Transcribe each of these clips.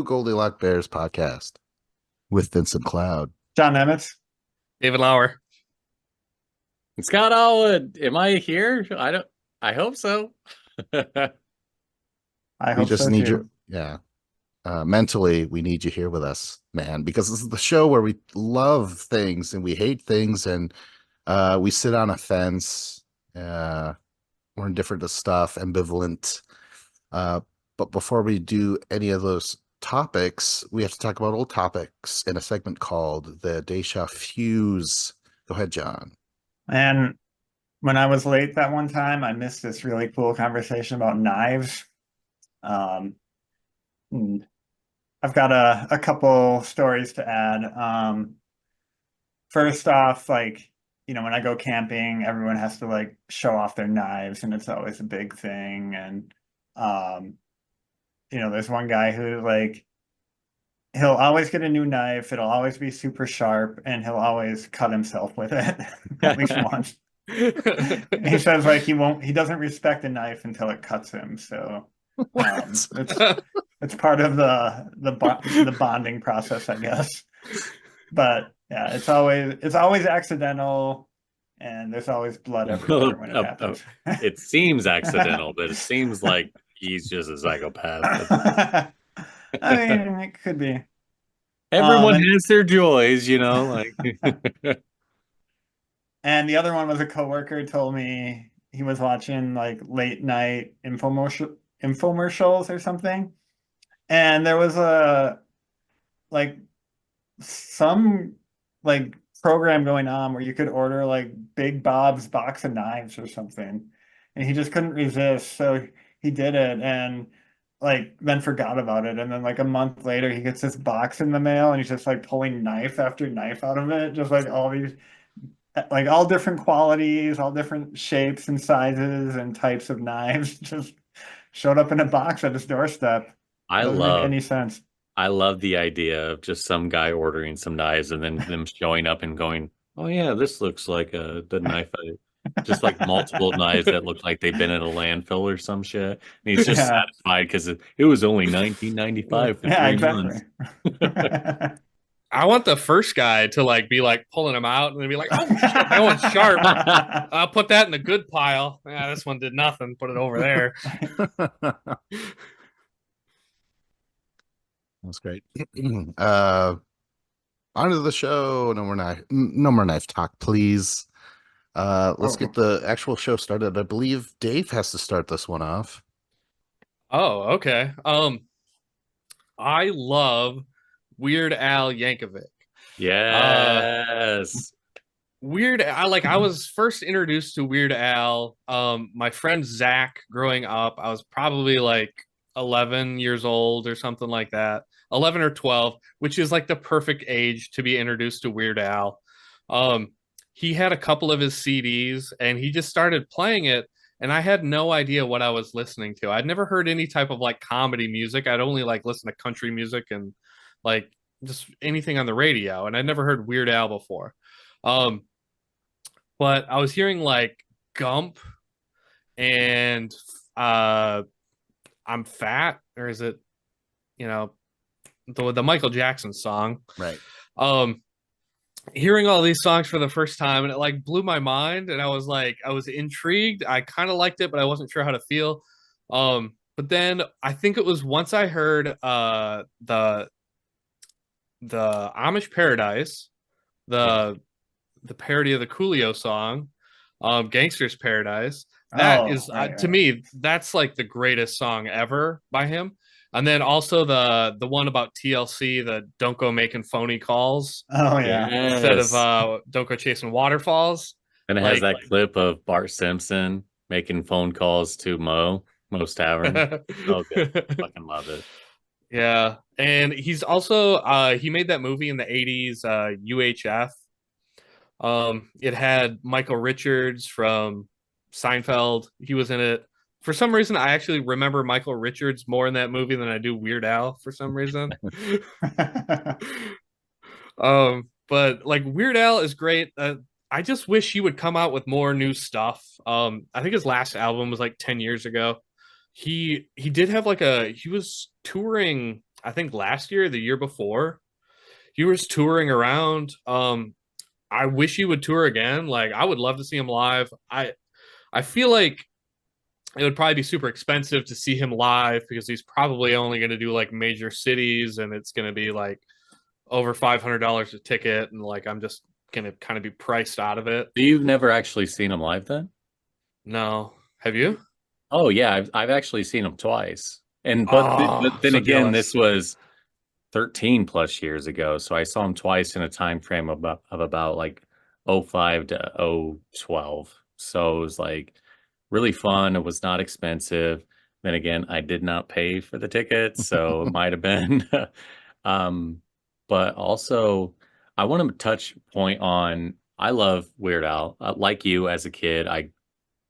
Goldilock Bears podcast with Vincent Cloud. John Emmett. David Lauer. Scott Allwood. Am I here? I hope so. I We hope just so need too. mentally, we need you here with us, man, because this is the show where we love things and we hate things, and we sit on a fence. We're indifferent to stuff, ambivalent. But before we do any of those topics, we have to talk about old topics in a segment called the Deja Fuse. Go ahead, John. And when I was late that one time, I missed this really cool conversation about knives. I've got a couple stories to add. First off, when I go camping, everyone has to show off their knives, and it's always a big thing. And there's one guy who he'll always get a new knife. It'll always be super sharp, and he'll always cut himself with it at least once. He says he doesn't respect a knife until it cuts him. So it's part of the bonding process, I guess. But yeah, it's always accidental, and there's always blood everywhere when it happens. It seems accidental, but it seems like he's just a psychopath. I mean, it could be. Everyone has their joys, And the other one was a coworker told me he was watching late night infomercials or something, and there was some program going on where you could order Big Bob's box of knives or something, and he just couldn't resist, so he did it, and then forgot about it, and then a month later he gets this box in the mail, and he's just pulling knife after knife out of it, just all these all different qualities, all different shapes and sizes and types of knives just showed up in a box at his doorstep. Doesn't make any sense. I love the idea of just some guy ordering some knives and then them showing up and going, "Oh yeah, this looks like the knife." Just multiple knives that look like they've been in a landfill or some shit. And he's just satisfied because it was only $19.95 for 3 months. I want the first guy to be pulling them out and then be like, "Oh shit, that one's sharp. I'll put that in the good pile. Yeah, this one did nothing. Put it over there." That's great. On to the show. No more knife talk, please. Let's get the actual show started. I believe Dave has to start this one off. Oh, okay. I love Weird Al Yankovic. Yes. I was first introduced to Weird Al. My friend Zach, growing up, I was probably 11 years old or something like that. 11 or 12, which is the perfect age to be introduced to Weird Al. He had a couple of his CDs and he just started playing it, and I had no idea what I was listening to. I'd never heard any type of comedy music. I'd only listen to country music and just anything on the radio, and I'd never heard Weird Al before. But I was hearing Gump and I'm Fat, or is it the Michael Jackson song, right? Hearing all these songs for the first time, and it blew my mind, and I was intrigued. I kind of liked it, but I wasn't sure how to feel. But then I think it was once I heard the Amish Paradise, the parody of the Coolio song, Gangster's Paradise. That is to me, that's the greatest song ever by him. And then also the one about TLC, the "Don't Go Making Phony Calls." Oh yeah, instead of "Don't Go Chasing Waterfalls." And it has that clip of Bart Simpson making phone calls to Mo's Tavern. Oh, good. Fucking love it. Yeah, and he's also he made that movie in the 80s, UHF. It had Michael Richards from Seinfeld. He was in it. For some reason, I actually remember Michael Richards more in that movie than I do Weird Al for some reason. But Weird Al is great. I just wish he would come out with more new stuff. I think his last album was 10 years ago. He did have he was touring I think last year, the year before. He was touring around. I wish he would tour again. Like I would love to see him live. I feel like it would probably be super expensive to see him live because he's probably only going to do like major cities and it's going to be like over $500 a ticket and like I'm just going to kind of be priced out of it. So you've never actually seen him live then? No. Have you? Oh yeah, I've actually seen him twice. And Oh, but then so again, jealous. this was 13 plus years ago. So I saw him twice in a time frame of about like '05 to '12. So it was like really fun. It was not expensive. Then again, I did not pay for the tickets, so it might have been. um, but also I want to touch point on I love Weird Al. Like you as a kid, I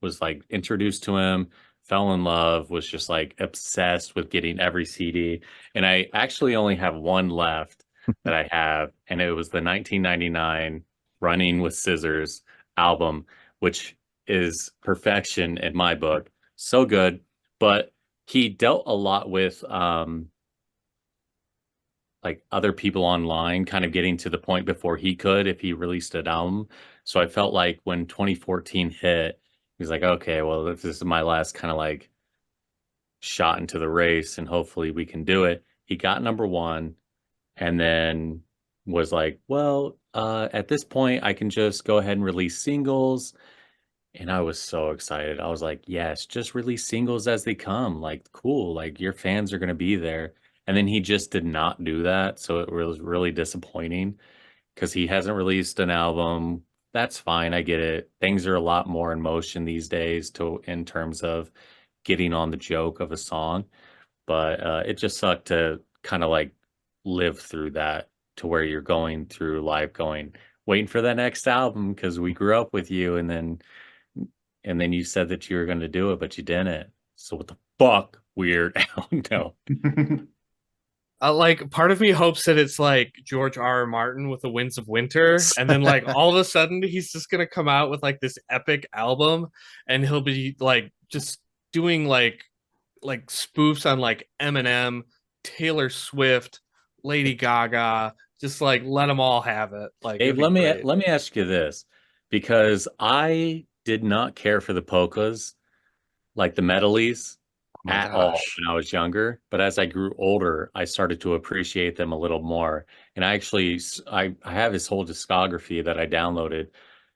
was like introduced to him, fell in love, was just like obsessed with getting every CD. And I actually only have one left that I have, and it was the 1999 Running with Scissors album, which is perfection in my book. So good. But he dealt a lot with like other people online kind of getting to the point before he could if he released an album. So I felt like when 2014 hit, he's like, okay, well, this is my last kind of like shot into the race and hopefully we can do it. He got number one and then was like, well, at this point, I can just go ahead and release singles. And I was so excited. I was like, yes, just release singles as they come. Like, cool. Like, your fans are going to be there. And then he just did not do that. So it was really disappointing because he hasn't released an album. That's fine. I get it. Things are a lot more in motion these days in terms of getting on the joke of a song. But it just sucked to kind of like live through that to where you're going through life going, waiting for that next album because we grew up with you and then you said that you were going to do it, but you didn't. So what the fuck, Weird Al? No. Like part of me hopes that it's like George R. R. Martin with the Winds of Winter, and then like all of a sudden he's just gonna come out with like this epic album, and he'll be like just doing like spoofs on like Eminem, Taylor Swift, Lady Gaga, just like let them all have it. Like Dave, it'd be great. let me ask you this, because I did not care for the polkas, like the medleys, Oh my at all gosh. when I was younger. But as I grew older, I started to appreciate them a little more. And I actually, I have his whole discography that I downloaded,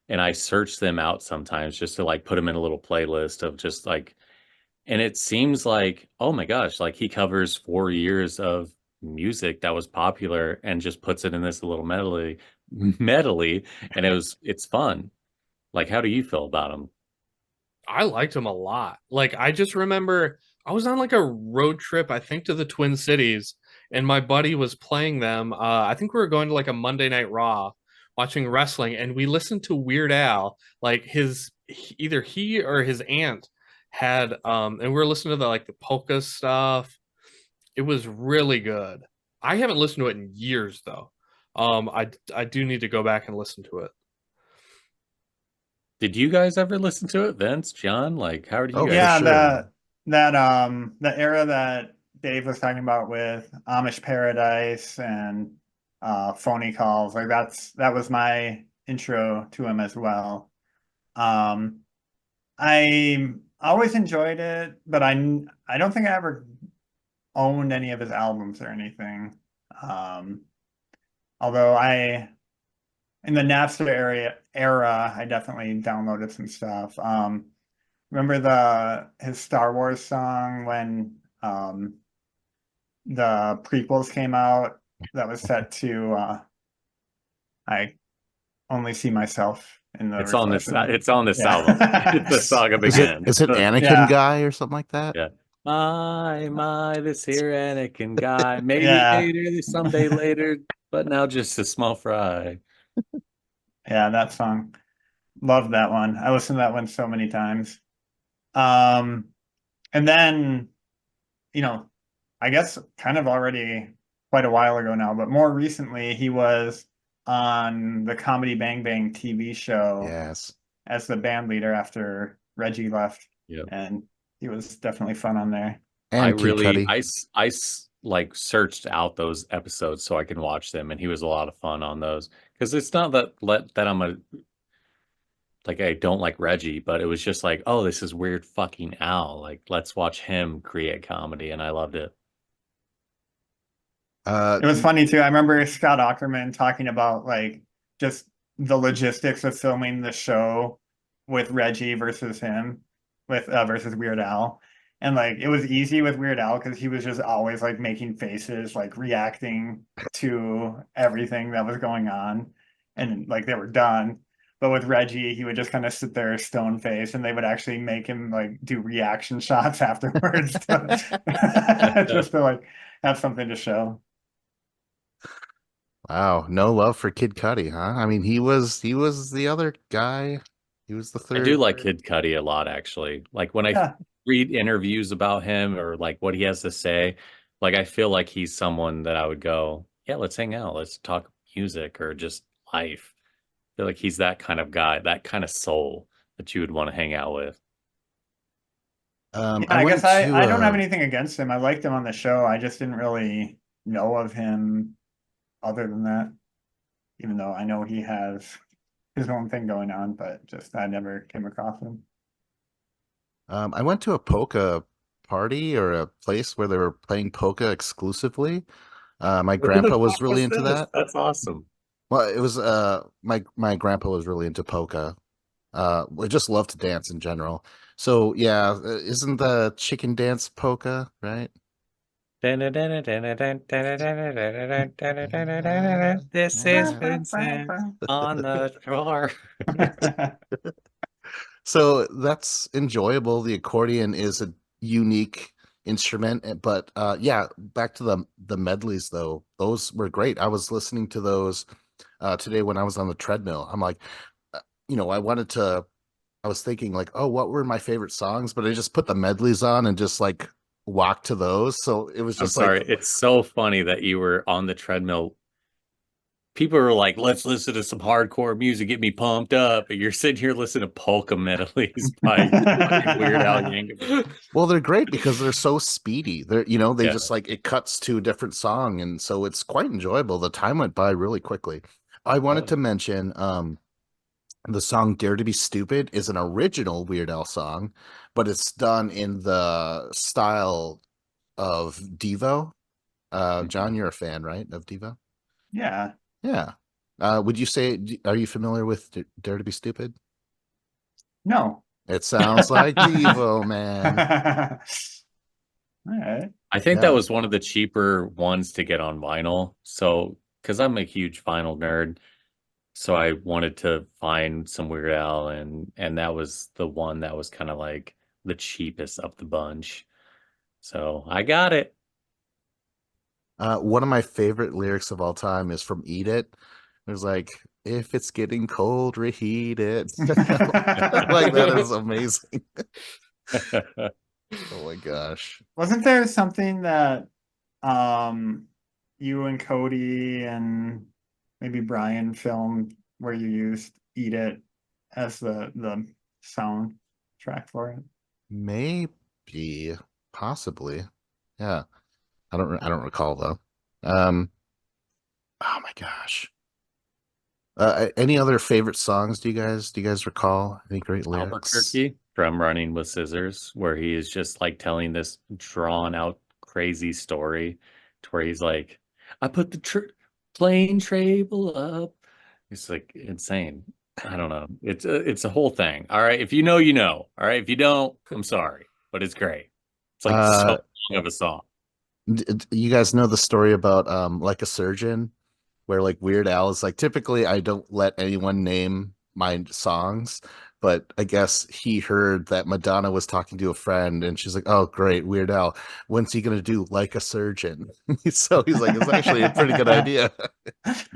and I search them out sometimes just to like put them in a little playlist of just like, and it seems like, oh my gosh, like he covers 4 years of music that was popular and just puts it in this little medley, and it's fun. Like, how do you feel about him? I liked him a lot. Like I just remember I was on like a road trip, I think to the Twin Cities, and my buddy was playing them. I think we were going to like a Monday Night Raw, watching wrestling, and we listened to Weird Al. Like either he or his aunt had and we were listening to the like the polka stuff. It was really good. I haven't listened to it in years though. I do need to go back and listen to it. Did you guys ever listen to it, Vince, John? Like, how did you Oh, guys? for Yeah, sure. the era that Dave was talking about with Amish Paradise and phony calls, like that was my intro to him as well. Um, I always enjoyed it, but I don't think I ever owned any of his albums or anything. Um, although in the Napster era, I definitely downloaded some stuff. Remember his Star Wars song when the prequels came out that was set to I only see myself in the It's on this. reflection. It's on this album. The Yeah. saga Is it begins. Anakin Yeah. guy or something like that? Yeah. This here Anakin guy. Maybe Yeah. later, someday later, but now just a small fry. Yeah, that song. Love that one. I listened to that one so many times. Um, and then, you know, I guess kind of already quite a while ago now, but more recently he was on the Comedy Bang Bang TV show Yes. as the band leader after Reggie left, Yeah. and he was definitely fun on there. I And Kid really, Cudi. like searched out those episodes so I can watch them, and he was a lot of fun on those. Because it's not that I'm a like I don't like Reggie, but it was just like, oh, this is weird fucking Al. Like, let's watch him create comedy, and I loved it. It was funny too. I remember Scott Aukerman talking about like just the logistics of filming the show with Reggie versus him with versus Weird Al. And like it was easy with Weird Al because he was just always like making faces, like reacting to everything that was going on. And like they were done. But with Reggie, he would just kind of sit there stone face and they would actually make him like do reaction shots afterwards just to like have something to show. Wow, no love for Kid Cudi, huh? I mean, he was the other guy. He was the I do third. like Kid Cudi a lot, actually. Like when I Yeah. read interviews about him or like what he has to say, like I feel like he's someone that I would go, yeah, let's hang out, let's talk music or just life. I feel like he's that kind of guy, that kind of soul that you would want to hang out with. Yeah, I I guess went I, to I don't have anything against him. I liked him on the show. I just didn't really know of him other than that, even though I know he has his own thing going on, but just I never came across him. I went to a polka party or a place where they were playing polka exclusively. My Who the grandpa was fuck really was into this? that. That's awesome. Well, it was my grandpa was really into polka. We just love to dance in general. So yeah, isn't the chicken dance polka, right? This is Vincent on the shore. So that's enjoyable. The accordion is a unique instrument, but yeah, back to the medleys though. Those were great. I was listening to those today when I was on the treadmill. I'm like, I wanted to. I was thinking like, oh, what were my favorite songs? But I just put the medleys on and just like walked to those. So it was I'm just like, sorry. It's so funny that you were on the treadmill. People are like, let's listen to some hardcore music, get me pumped up. And you're sitting here listening to polka medleys by fucking Weird Al Yankovic. well, they're great because they're so speedy. They Yeah. just like it cuts to a different song, and so it's quite enjoyable. The time went by really quickly. I wanted to mention the song "Dare to Be Stupid" is an original Weird Al song, but it's done in the style of Devo. John, you're a fan, right, of Devo? Yeah. Yeah. Would you say, are you familiar with Dare to Be Stupid? No. It sounds like Devo, man. All right. I think that Yeah. was one of the cheaper ones to get on vinyl. So, because I'm a huge vinyl nerd, so I wanted to find some Weird Al, and that was the one that was kind of like the cheapest of the bunch. So I got it. One of my favorite lyrics of all time is from Eat It. It was like, if it's getting cold, reheat it. Like, that is amazing. Oh my gosh. Wasn't there something that um you and Cody and maybe Brian filmed where you used Eat It as the sound track for it? Maybe, possibly. Yeah. I don't recall though. Um, oh my gosh. Any other favorite songs do you guys recall? Any great lyrics? Albuquerque from Running with Scissors, where he is just like telling this drawn out crazy story to where he's like, I put the plane table up. It's like insane. I don't know. It's a whole thing. All right. If you know, you know. All right. If you don't, I'm sorry, but it's great. It's like Uh, so long of a song. you guys know the story about like a surgeon where like Weird Al is like, typically I don't let anyone name my songs, but I guess he heard that Madonna was talking to a friend and she's like, oh great, Weird Al, when's he gonna do Like a Surgeon? So he's like, it's actually a pretty good idea.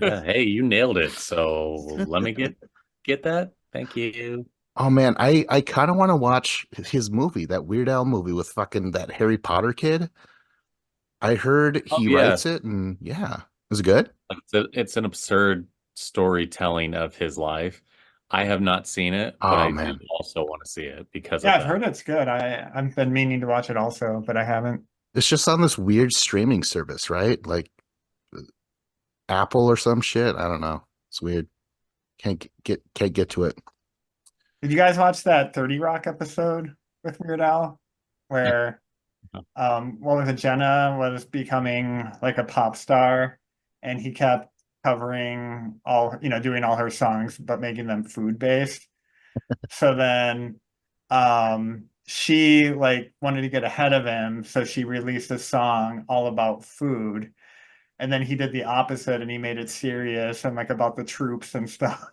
Yeah. Hey, you nailed it. So let me get that. Thank you. Oh man, I kind of want to watch his movie, that Weird Al movie with fucking that Harry Potter kid. I heard Oh he yeah. writes it, and yeah, is it good? Like it's an absurd storytelling of his life. I have not seen it, but Oh I do man. also want to see it because Yeah, of I've that. heard it's good. I've been meaning to watch it also, but I haven't. It's just on this weird streaming service, right? Like Apple or some shit. I don't know. It's weird. Can't get to it. Did you guys watch that 30 Rock episode with Weird Al? Where what was it, Jenna was becoming like a pop star and he kept covering all, doing all her songs, but making them food based. So then she like wanted to get ahead of him, so she released a song all about food. And then he did the opposite and he made it serious and like about the troops and stuff.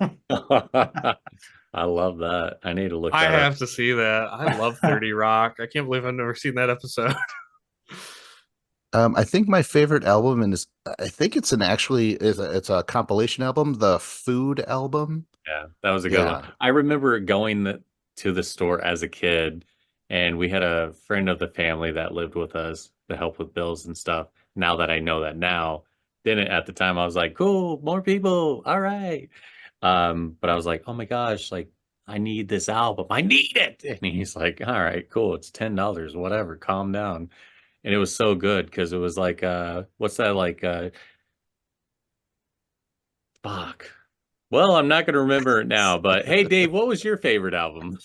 I love that. I need to look I that up. have to see that. I love 30 Rock. I can't believe I've never seen that episode. I think my favorite album is I think it's it's a compilation album, the Food album. Yeah, that was a good Yeah. one. I remember going to the store as a kid, and we had a friend of the family that lived with us to help with bills and stuff. Now that I know that now, didn't at the time I was like, cool, more people, all right. But I was like, oh my gosh, like I need this album, I need it. And he's like, all right, cool, it's $10, whatever, calm down. And it was so good because it was like, what's that like? Fuck. Well, I'm not going to remember it now, but hey, Dave, what was your favorite album?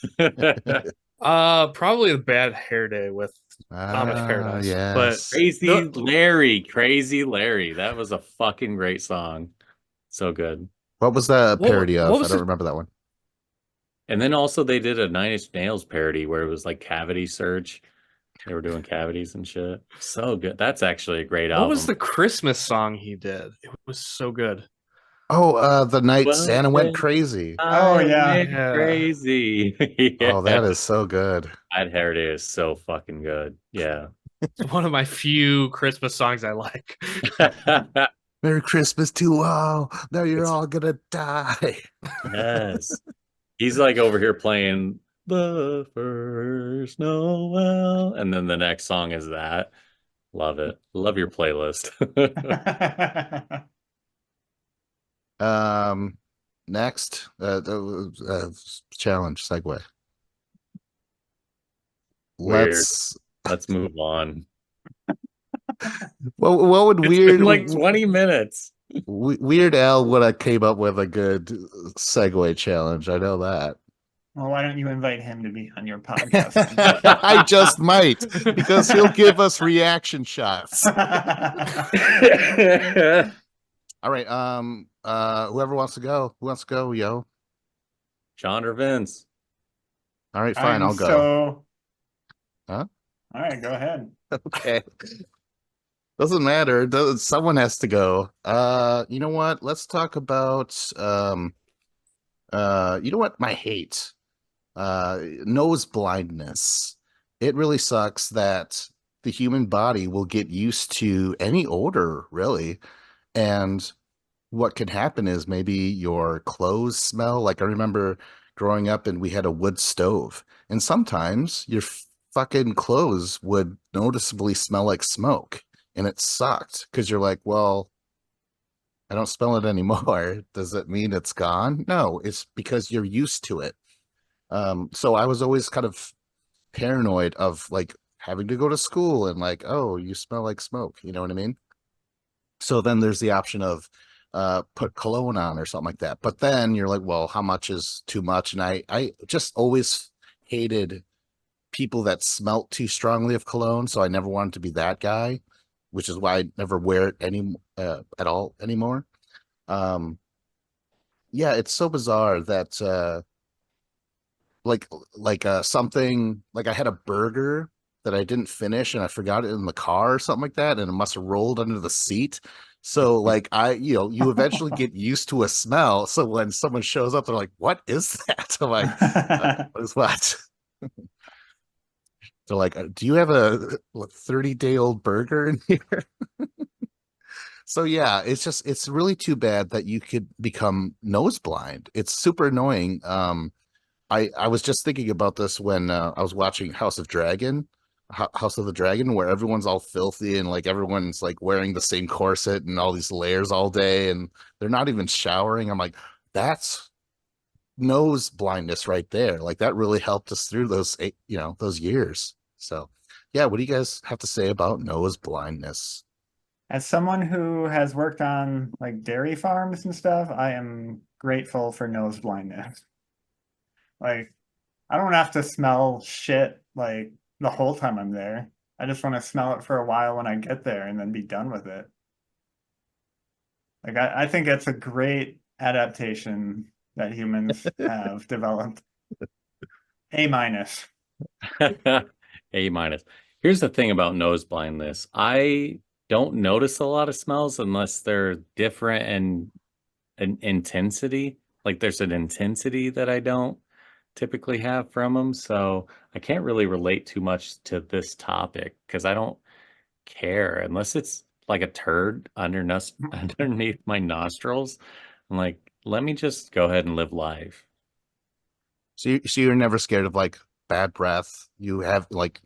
Probably the Bad Hair Day with Amish Paradise. But Yes. Crazy Larry. That was a fucking great song. So good. What was the What- parody what of? was I don't the- remember that one. And then also they did a Nine Inch Nails parody where it was like cavity search. They were doing cavities and shit. So good. That's actually a great what album. was the Christmas song he did? It was so good. Oh, the night Well, Santa went then, crazy. Oh, yeah. went Yeah. crazy. Oh, that Yeah. is so good. That Hair Day is so fucking good. Yeah. It's one of my few Christmas songs I like. Merry Christmas to all. Now you're It's- all gonna die. Yes. He's like over here playing the first Noel. And then the next song is that. Love it. Love your playlist. Next, challenge segue. Weird. Let's. Let's move on. What would It's Weird been like 20 minutes. Weird Al would have came up with a good segue challenge? I know that. Well, why don't you invite him to be on your podcast? I just might because he'll give us reaction shots. All right. Whoever wants to go. Who wants to go, yo? John or Vince? All right, fine, I'll go. So... Huh? All right, go ahead. Okay. Doesn't matter. Someone has to go. You know what? Let's talk about you know what? My hate. Nose blindness. It really sucks that the human body will get used to any odor, really. And what can happen is maybe your clothes smell. Like I remember growing up and we had a wood stove, and sometimes your fucking clothes would noticeably smell like smoke, and it sucked because you're like, well, I don't smell it anymore. Does it mean it's gone? No, it's because you're used to it. So I was always kind of paranoid of like having to go to school and like, oh, you smell like smoke. You know what I mean? So then there's the option of put cologne on or something like that. But then you're like, well, how much is too much? And I just always hated people that smelt too strongly of cologne. So I never wanted to be that guy, which is why I never wear it at all anymore. Yeah, it's so bizarre that something like I had a burger that I didn't finish and I forgot it in the car or something like that, and it must have rolled under the seat. So like you eventually get used to a smell. So when someone shows up, they're like, "What is that?" I'm like, "What is what?" They're like, "Do you have a 30-day-old burger in here?" So yeah, it's really too bad that you could become nose blind. It's super annoying. I was just thinking about this when I was watching House of the Dragon, where everyone's all filthy and like everyone's like wearing the same corset and all these layers all day, and they're not even showering. I'm like, that's nose blindness right there. Like that really helped us through those those years. So yeah, what do you guys have to say about Noah's blindness? As someone who has worked on like dairy farms and stuff, I am grateful for nose blindness. Like, I don't have to smell shit like the whole time I'm there. I just want to smell it for a while when I get there and then be done with it. Like, I think it's a great adaptation that humans have developed. A minus. A minus. Here's the thing about nose blindness. I don't notice a lot of smells unless they're different and an intensity. Like there's an intensity that I don't typically have from them. So I can't really relate too much to this topic because I don't care unless it's like a turd underneath my nostrils. I'm like, let me just go ahead and live life. So you're never scared of like bad breath. You have like,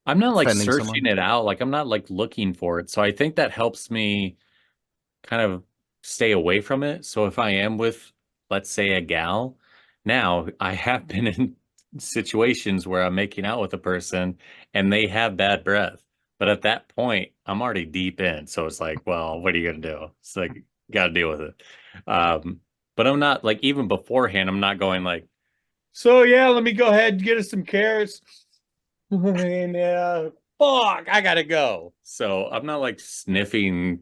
I'm not like offending searching someone. it out. Like I'm not like looking for it. So I think that helps me kind of stay away from it. So if I am with, let's say, a gal, now I have been in situations where I'm making out with a person and they have bad breath. But at that point, I'm already deep in. So it's like, well, what are you gonna do? It's like, got to deal with it. Um, but I'm not like even beforehand, I'm not going like, so yeah, let me go ahead and get us some carrots. And fuck, I gotta go. So I'm not like sniffing,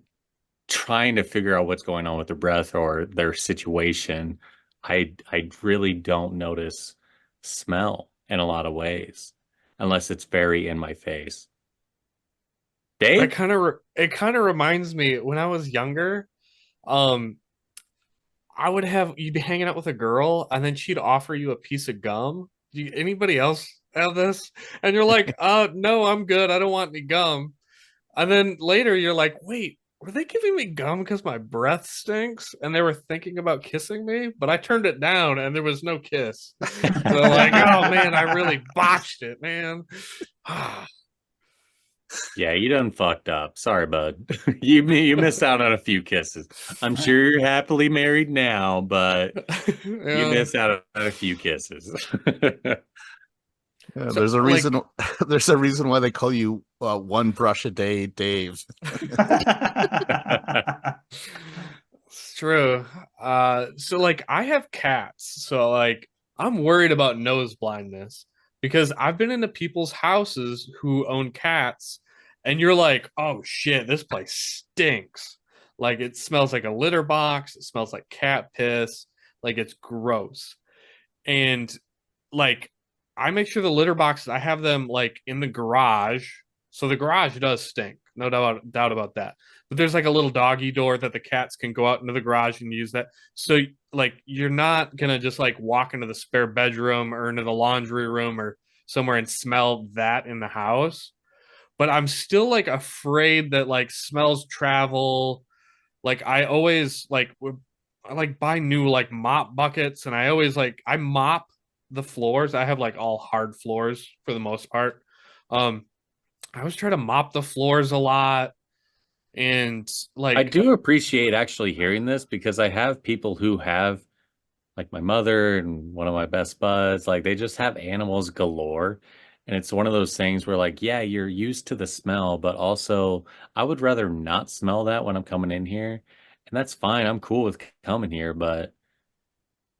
trying to figure out what's going on with their breath or their situation. I really don't notice smell in a lot of ways, unless it's very in my face. That Dave? it kind of reminds me when I was younger. Um, I would have you'd be hanging out with a girl, and then she'd offer you a piece of gum. Anybody else have this? And you're like, no, I'm good. I don't want any gum. And then later you're like, wait, were they giving me gum because my breath stinks? And they were thinking about kissing me, but I turned it down and there was no kiss. So like, oh man, I really botched it, man. Yeah, you done fucked up. Sorry, bud. You missed out on a few kisses. I'm sure you're happily married now, but you Yeah. missed out on a few kisses. Yeah, So there's a like reason. There's a reason why they call you one brush a day, Dave. it's true. So like I have cats, so like I'm worried about nose blindness because I've been into people's houses who own cats, and you're like, oh shit, this place stinks. Like it smells like a litter box, it smells like cat piss, like it's gross. And like I make sure the litter boxes I have them like in the garage. So the garage does stink, no doubt about that. But there's like a little doggy door that the cats can go out into the garage and use that. So like you're not gonna just like walk into the spare bedroom or into the laundry room or somewhere and smell that in the house. But I'm still like afraid that like smells travel. Like I always like I like buy new like mop buckets and I always like I mop the floors. I have like all hard floors for the most part. Um I always try to mop the floors a lot and I like do appreciate actually hearing this because I have people who have, like my mother and one of my best buds, like they just have animals galore. And it's one of those things where, like, yeah, you're used to the smell, but also I would rather not smell that when I'm coming in here. And that's fine. I'm cool with coming here, but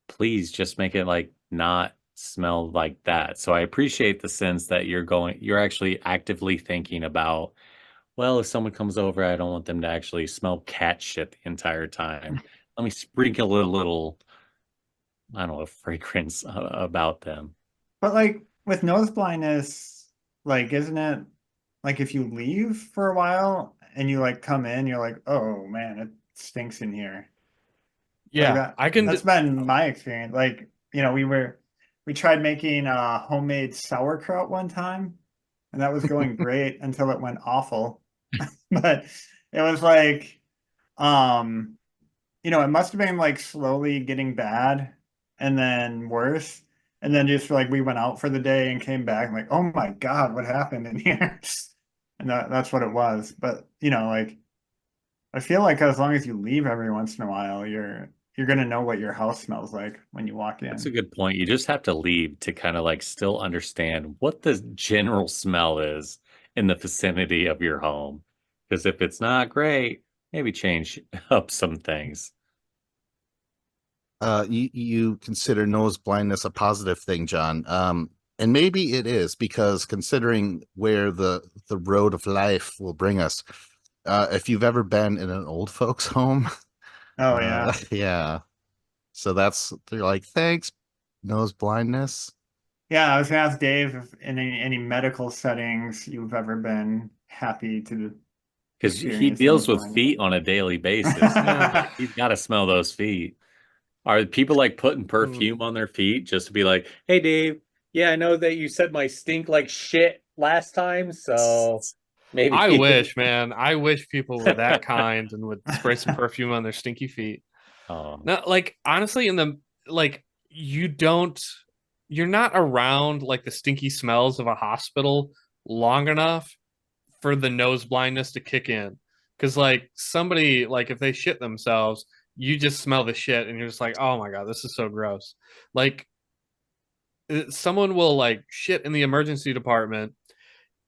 please just make it like not smell like that. So I appreciate the sense that you're actually actively thinking about, well, if someone comes over, I don't want them to actually smell cat shit the entire time. Let me sprinkle a little, I don't know, fragrance about them. But like with nose blindness, like isn't it like if you leave for a while and you like come in, you're like, oh man, it stinks in here. Like yeah, I can that's been my experience. Like, we tried making homemade sauerkraut one time, and that was going great until it went awful. But it was like, um, it must have been like slowly getting bad and then worse. And then just like we went out for the day and came back like, oh my God, what happened in here? And that's what it was. But like I feel like as long as you leave every once in a while, you're you're gonna know what your house smells like when you walk That's a in. good point. You just have to leave to kind of like still understand what the general smell is in the vicinity of your home. Because if it's not great, maybe change up some things. You consider nose blindness a positive thing, John. And maybe it is, because considering where the road of life will bring us, if you've ever been in an old folks' home, Oh yeah. yeah. So they're like, thanks, nose blindness. Yeah, I was gonna ask Dave if in any medical settings you've ever been happy to Because he experience nose deals with blindness. feet on a daily basis. Yeah. He's got to smell those feet. Are people like putting Mm. perfume on their feet just to be like, hey, Dave, yeah, I know that you said my stink like shit last time, so I maybe. wish, man. I wish people were that kind and would spray some perfume on their stinky feet. Oh, No, like honestly, in the like you don't you're not around like the stinky smells of a hospital long enough for the nose blindness to kick in. Cause like somebody like if they shit themselves, you just smell the shit and you're just like, oh my God, this is so gross. Like someone will like shit in the emergency department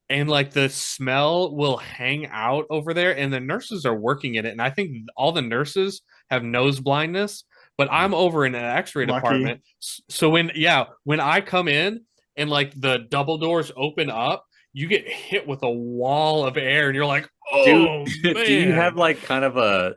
and like the smell will hang out over there and the nurses are working in it and I think all the nurses have nose blindness, but I'm over in an x-ray Lucky. department, so when I come in and like the double doors open up, you get hit with a wall of air and you're like, dude, oh do you have man. like kind of a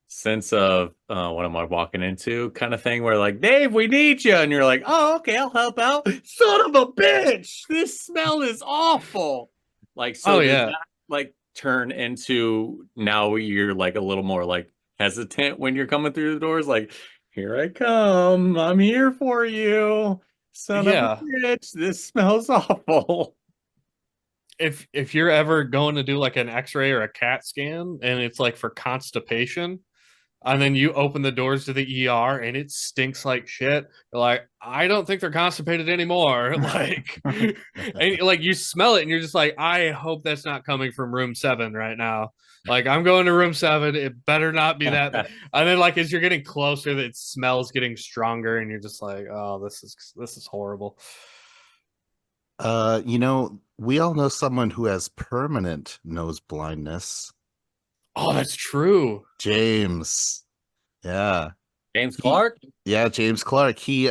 sense of what am I walking into kind of thing where like, Dave, we need you. And you're like, oh, okay, I'll help out. Son of a bitch, this smell is awful. Like, Oh so does yeah. that like turn into now you're like a little more like hesitant when you're coming through the doors? Like, here I come. I'm here for you. Son of a Yeah, bitch, this smells awful. if you're ever going to do like an x-ray or a cat scan and it's like for constipation and then you open the doors to the ER and it stinks like shit. You're like, I don't think they're constipated anymore. Like, and like you smell it and you're just like, I hope that's not coming from room 7 right now. Like, I'm going to room 7. It better not be that. And then, like, as you're getting closer, it smells getting stronger, and you're just like, oh, this is horrible. We all know someone who has permanent nose blindness. Oh, that's true. James. Yeah. James He Clark? yeah, James Clark. He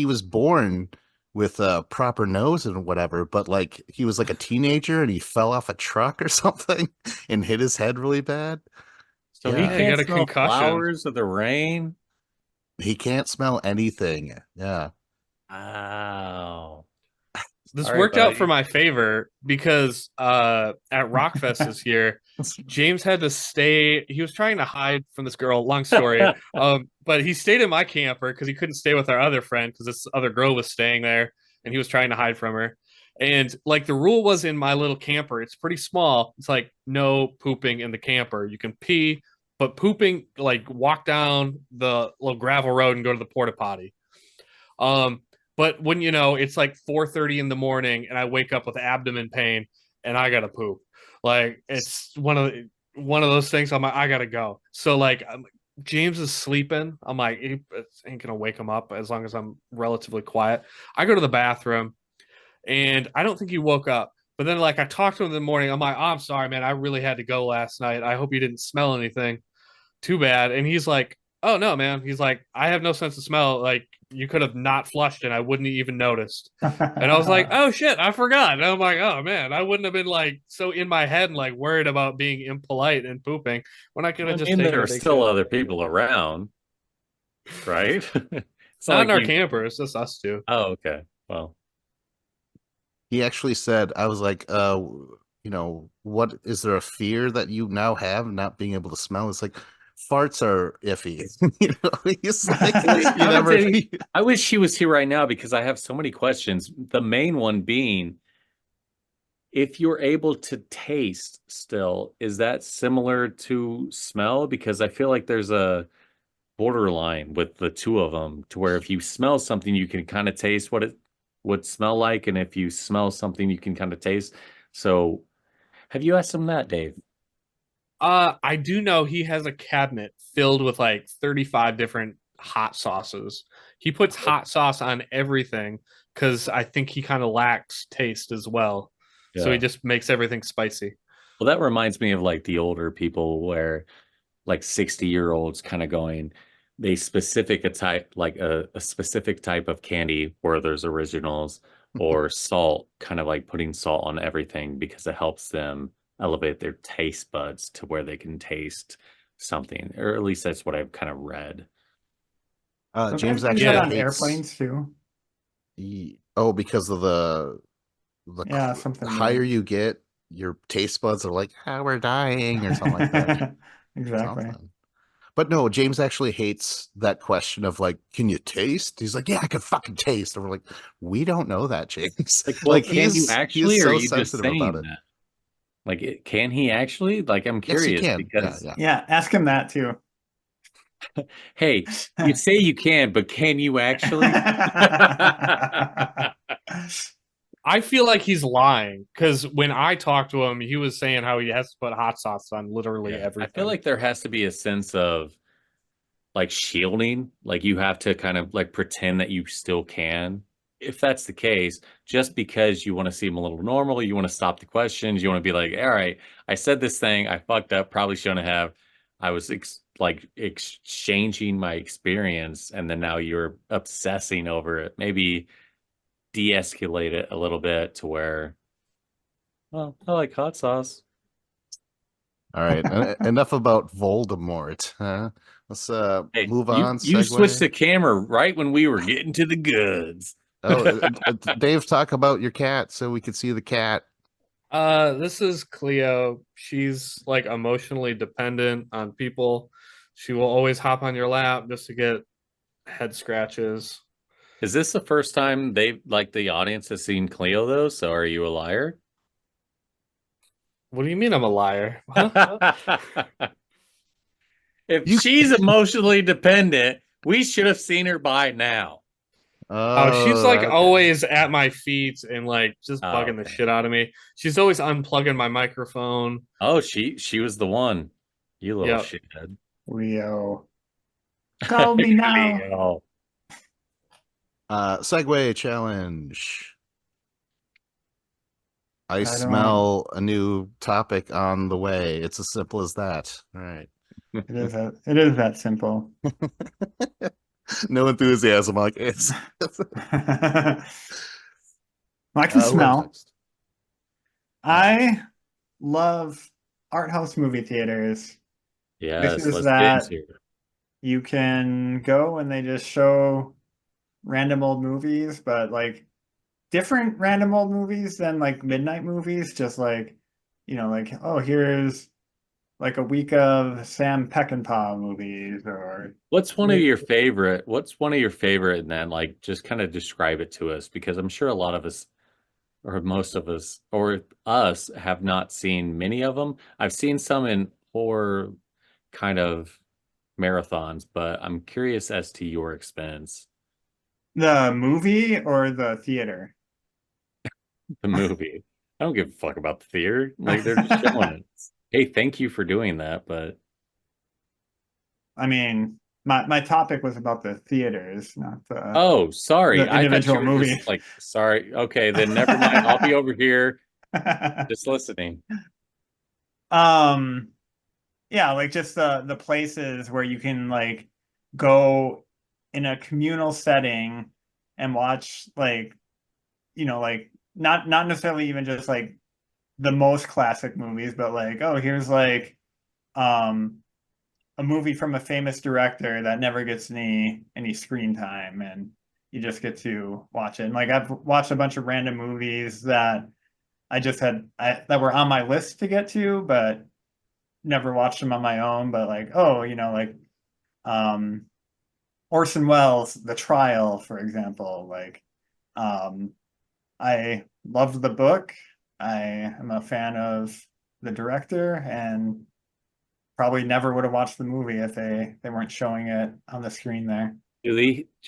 was born with a proper nose and whatever, but like he was like a teenager and he fell off a truck or something and hit his head really bad. So he Yeah. Yeah, you can't got a smell concussion. flowers of the rain? He can't smell anything. Yeah. Wow. This Sorry, worked out for buddy. my favor because at Rockfest this year, James had to stay. He was trying to hide from this girl. Long story. But he stayed in my camper because he couldn't stay with our other friend because this other girl was staying there, and he was trying to hide from her. And like the rule was in my little camper, it's pretty small. It's like no pooping in the camper. You can pee, but pooping like walk down the little gravel road and go to the porta potty. Um, but when it's like 4:30 in the morning and I wake up with abdomen pain and I gotta poop. Like it's one of those things. I'm like, I gotta go. So like James is sleeping. I'm like, it ain't gonna wake him up as long as I'm relatively quiet. I go to the bathroom and I don't think he woke up. But then like I talked to him in the morning. I'm like, oh, I'm sorry, man. I really had to go last night. I hope you didn't smell anything too bad. And he's like, oh no, man. He's like, I have no sense of smell. Like you could have not flushed and I wouldn't even noticed. And I was like, oh shit, I forgot. And I'm like, oh man, I wouldn't have been like so in my head and like worried about being impolite and pooping when I could have I just mean, taken there a are big still shit. other people around, right? It's not Not in like our you. camper. It's just us two. Oh, okay. Well, He actually said, I was like, what is there a fear that you now have not being able to smell? It's like farts are iffy. He's like, you never I wish he was here right now because I have so many questions. The main one being, if you're able to taste still, is that similar to smell? Because I feel like there's a borderline with the two of them to where if you smell something, you can kind of taste what it would smell like, and if you smell something, you can kind of taste. So, have you asked him that, Dave? I do know he has a cabinet filled with like 35 different hot sauces. He puts hot sauce on everything because I think he kind of lacks taste as well. So he Yeah. just makes everything spicy. Well, that reminds me of like the older people where like 60-year-olds kind of going, they specific a type like a specific type of candy where there's originals or salt, kind of like putting salt on everything because it helps them elevate their taste buds to where they can taste something, or at least that's what I've kind of read. Don't James guys do that actually Yeah. on hates. airplanes too? Oh, because of the Yeah, something higher weird. you get, your taste buds are like, ah, we're dying or something like that. Exactly. Something. But no, James actually hates that question of like, can you taste? He's like, yeah, I can fucking taste. And we're like, we don't know that, James. Like, well, Like can you he is actually, or are so you just sensitive about saying it. that? Like, can he actually? Like, I'm Yes, he curious can. Yeah, because, yeah. Yeah, ask him that too. hey, you say you can, but can you actually? I feel like he's lying because when I talked to him, he was saying how he has to put hot sauce on literally Yeah, I feel everything. like there has to be a sense of like shielding, like you have to kind of like pretend that you still can. If that's the case, just because you want to seem a little normal, you want to stop the questions, you want to be like, all right, I said this thing, I fucked up, probably shouldn't have. I was like exchanging my experience, and then now you're obsessing over it. Maybe de-escalate it a little bit to where, well, I like hot sauce. All right. Enough about Voldemort. Huh? Let's Hey, move you on. you switched Segue. the camera right when we were getting to the goods. Oh, Dave, talk about your cat so we could see the cat. This is Cleo. She's like emotionally dependent on people. She will always hop on your lap just to get head scratches. Is this the first time they like the audience has seen Cleo though? So are you a liar? What do you mean I'm a liar? Huh? If You. she's emotionally dependent, we should have seen her by now. Oh, she's Oh, like okay. always at my feet and like just Oh, bugging the okay. shit out of me. She's always unplugging my microphone. Oh, she was the one. You little Yep. shithead. Leo. Call me now. Cleo. Segue challenge. I I don't. smell a new topic on the way. It's as simple as that. All right. It is that simple. No enthusiasm. Like it's. I can Who has smell. next? I love art house movie theaters. Yes, Places let's get that into it. you can go and they just show random old movies, but like different random old movies than like midnight movies. Just like, like, oh, here's like a week of Sam Peckinpah movies or What's one of your favorite? What's one of your favorite? And then like just kind of describe it to us because I'm sure a lot of us or most of us or us have not seen many of them. I've seen some in horror kind of marathons, but I'm curious as to your expense. the movie or the theater. The movie. I don't give a fuck about the theater. Like they're just showing it. Hey, thank you for doing that, but I mean, my topic was about the theaters, not oh, sorry. the I thought you individual were just movies. like, sorry. Okay, then never mind. I'll be over here just listening. Um, yeah, like just the places where you can like go in a communal setting and watch like, like not necessarily even just like the most classic movies, but like, oh, here's like um a movie from a famous director that never gets any screen time and you just get to watch it. And like I've watched a bunch of random movies that that were on my list to get to, but never watched them on my own. But like, oh, like um Orson Welles' The Trial, for example. Like um I loved the book. I am a fan of the director and probably never would have watched the movie if they weren't showing it on the screen there. Do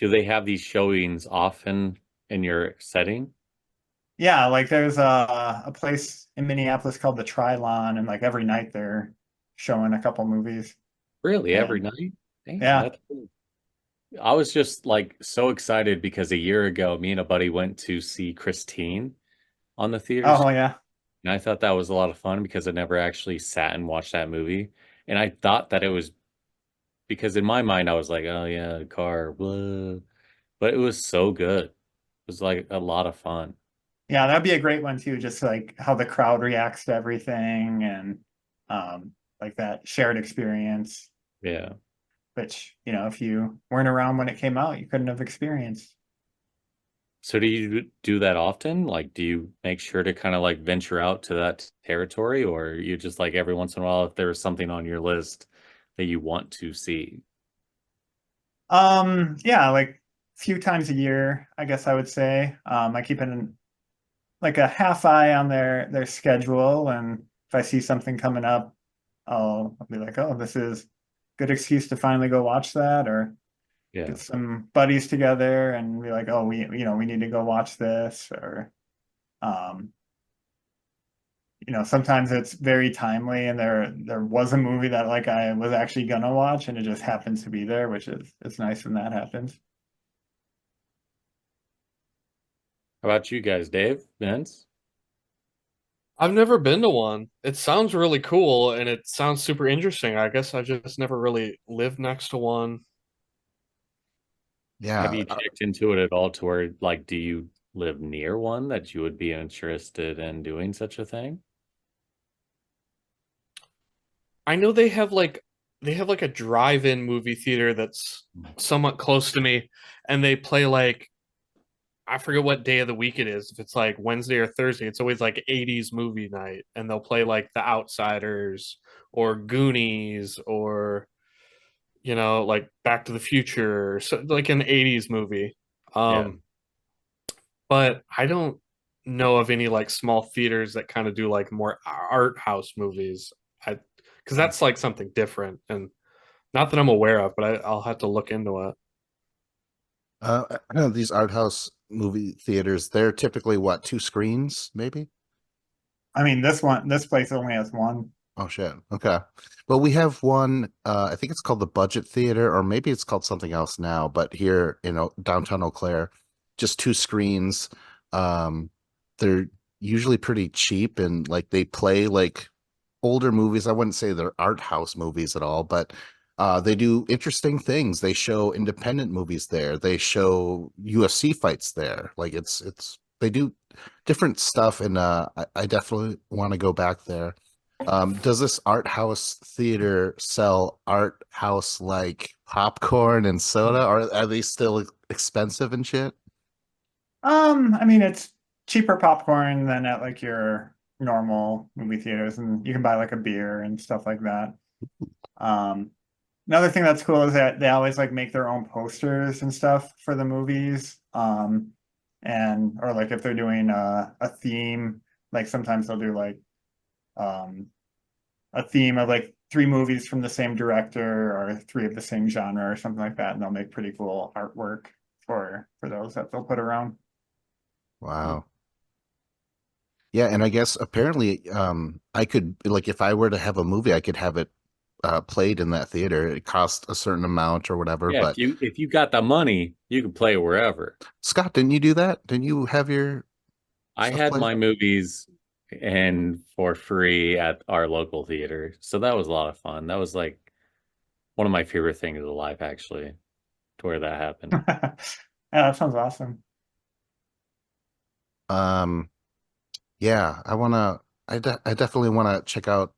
they have these showings often in your setting? Yeah, like there's a place in Minneapolis called the Trilon, and like every night they're showing a couple movies. Really, every And night? Damn, yeah. that's cool. I was just like so excited because a year ago, me and a buddy went to see Christine on the theater Oh screen. yeah. And I thought that was a lot of fun because I never actually sat and watched that movie. And I thought that it was because in my mind, I was like, oh yeah, the car, blah. But it was so good. It was like a lot of fun. Yeah, that'd be a great one too, just like how the crowd reacts to everything and like that shared experience, Yeah. which, if you weren't around when it came out, you couldn't have experienced. So do you do that often? Like, do you make sure to kind of like venture out to that territory, or you just like every once in a while if there's something on your list that you want to see? Yeah, like a few times a year, I guess I would say. I keep like a half eye on their schedule, and if I see something coming up, I'll be like, oh, this is good excuse to finally go watch that, or Yeah. get some buddies together and be like, oh, we need to go watch this, or um, sometimes it's very timely, and there was a movie that like I was actually gonna watch, and it just happens to be there, which is it's nice when that happens. How about you guys, Dave, Vince? I've never been to one. It sounds really cool and it sounds super interesting. I guess I just never really lived next to one. Have Yeah. you checked into it at all to where like do you live near one that you would be interested in doing such a thing? I know they have like a drive-in movie theater that's somewhat close to me, and they play like I forget what day of the week it is. If it's like Wednesday or Thursday, it's always like 80s movie night, and they'll play like The Outsiders or Goonies or like Back to the Future, so like an 80s movie. Yeah. Um, but I don't know of any like small theaters that kind of do like more art house movies. I because that's like something different and not that I'm aware of, but I'll have to look into it. I know these art house movie theaters, they're typically what, two screens, maybe? I mean, this place only has one. Oh shit. Okay. Well, we have one, I think it's called the Budget Theater, or maybe it's called something else now, but here in downtown Eau Claire, just two screens. Um, they're usually pretty cheap and like they play like older movies. I wouldn't say they're art house movies at all, but they do interesting things. They show independent movies there. They show UFC fights there. Like it's they do different stuff, and I definitely want to go back there. Does this art house theater sell art house like popcorn and soda, or are they still expensive and shit? I mean, it's cheaper popcorn than at like your normal movie theaters, and you can buy like a beer and stuff like that. Um, Another thing that's cool is that they always like make their own posters and stuff for the movies. And or like if they're doing a theme, like sometimes they'll do like um a theme of like three movies from the same director or three of the same genre or something like that, and they'll make pretty cool artwork for those that they'll put around. Wow. Yeah, and I guess apparently I could like if I were to have a movie, I could have it played in that theater. It costs a certain amount or whatever, Yeah, but if you got the money, you can play it wherever. Scott, didn't you do that? Didn't you have your I stuff had played? my movies and for free at our local theater. So that was a lot of fun. That was like one of my favorite things in life, actually, to where that happened. Yeah, that sounds awesome. Um, yeah, I definitely wanna check out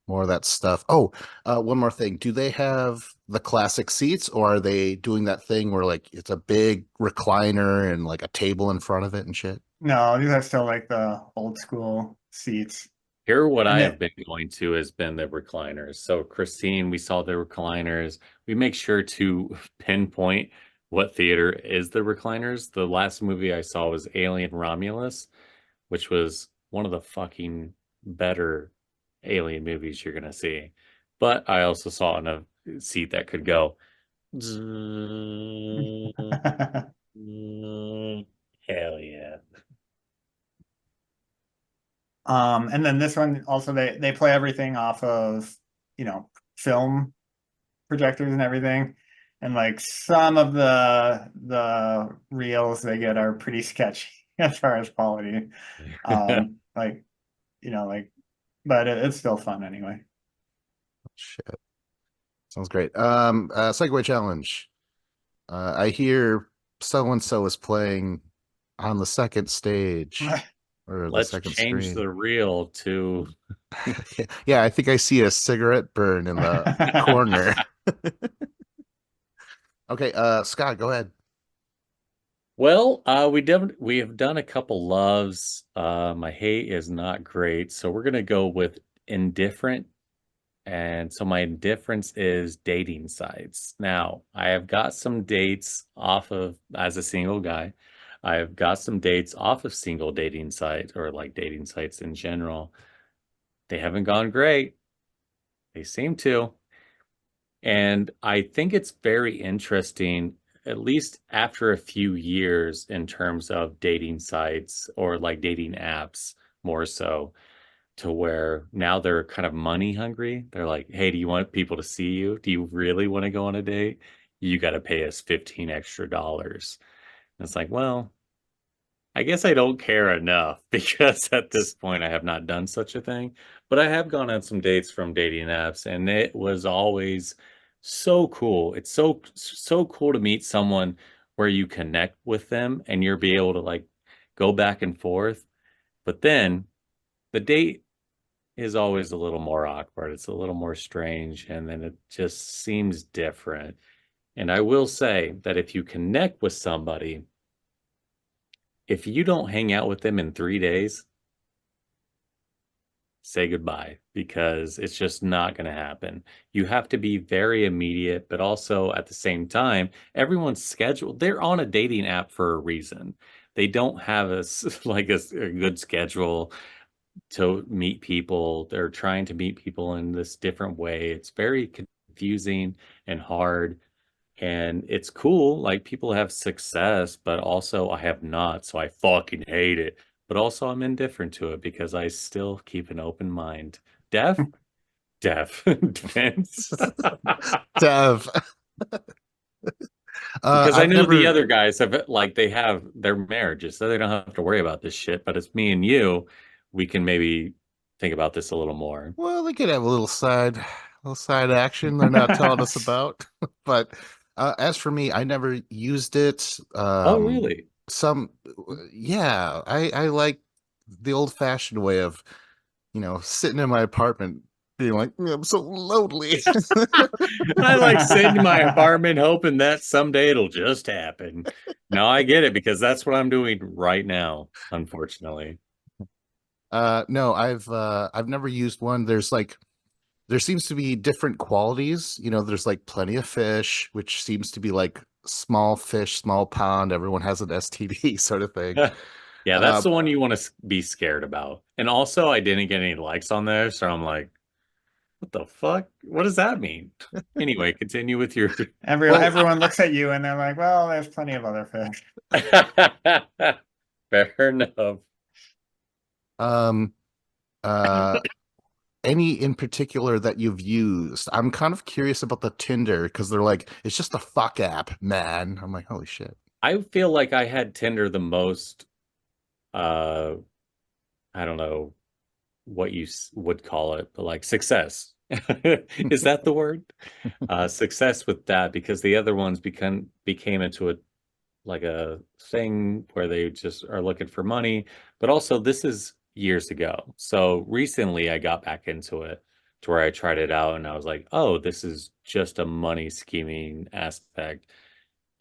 more of that stuff. Oh, one more thing. Do they have the classic seats, or are they doing that thing where like it's a big recliner and like a table in front of it and shit? No, these are still like the old school seats. Here, what And I it have been going to has been the recliners. So, Christine, we saw the recliners. We make sure to pinpoint what theater is the recliners. The last movie I saw was Alien Romulus, which was one of the fucking better alien movies you're gonna see. But I also saw in a seat that could go. Hell yeah. and then this one also they play everything off of film projectors and everything. And like some of the reels they get are pretty sketchy as far as quality. Like, but it's still fun anyway. Shit. Sounds great. Segue challenge. I hear so and so is playing on the second stage or the Let's second change screen. the reel to Yeah, I think I see a cigarette burn in the corner. Okay, Scott, go ahead. Well, we have done a couple loves. My hate is not great, so we're gonna go with indifferent. And so my indifference is dating sites. Now, I have got some dates off of as a single guy. I have got some dates off of single dating sites or like dating sites in general. They haven't gone great. They seem to. And I think it's very interesting, at least after a few years, in terms of dating sites or like dating apps, more so, to where now they're kind of money hungry. They're like, hey, do you want people to see you? Do you really want to go on a date? You got to pay us 15 extra dollars. And it's like, well, I guess I don't care enough because at this point I have not done such a thing. But I have gone on some dates from dating apps, and it was always so cool. It's so cool to meet someone where you connect with them and you're be able to like go back and forth. But then the date is always a little more awkward. It's a little more strange, and then it just seems different. And I will say that if you connect with somebody, if you don't hang out with them in 3 days, say goodbye because it's just not going to happen. You have to be very immediate, but also at the same time, everyone's scheduled. They're on a dating app for a reason. They don't have like a good schedule to meet people. They're trying to meet people in this different way. It's very confusing and hard. And it's cool. Like people have success, but also I have not. So I fucking hate it. But also I'm indifferent to it because I still keep an open mind. Deaf? Deaf. Depends. Dev. Because I I've know the never. other guys have like they have their marriages, so they don't have to worry about this shit. But it's me and you. We can maybe think about this a little more. Well, they could have a little side action they're not telling us about. But as for me, I never used it. Oh, really? Some, yeah, I like the old-fashioned way of, sitting in my apartment, being like, I'm so lonely. I like sitting in my apartment hoping that someday it'll just happen. Now I get it because that's what I'm doing right now, unfortunately. No, I've never used one. There seems to be different qualities. There's like plenty of fish, which seems to be like small fish, small pond. Everyone has an STD sort of thing. Yeah, that's Uh, the one you want to be scared about. And also, I didn't get any likes on there, so I'm like, what the fuck? What does that mean? Anyway, continue with your. well, Everyone looks at you and they're like, well, there's plenty of other fish. Fair enough. um, uh, any in particular that you've used? I'm kind of curious about the Tinder because they're like, it's just a fuck app, man. I'm like, holy shit. I feel like I had Tinder the most, uh, I don't know what you would call it, but like success. Is that the word? Success with that because the other ones became into a like a thing where they just are looking for money. But also this is years ago. So recently I got back into it to where I tried it out and I was like, oh, this is just a money scheming aspect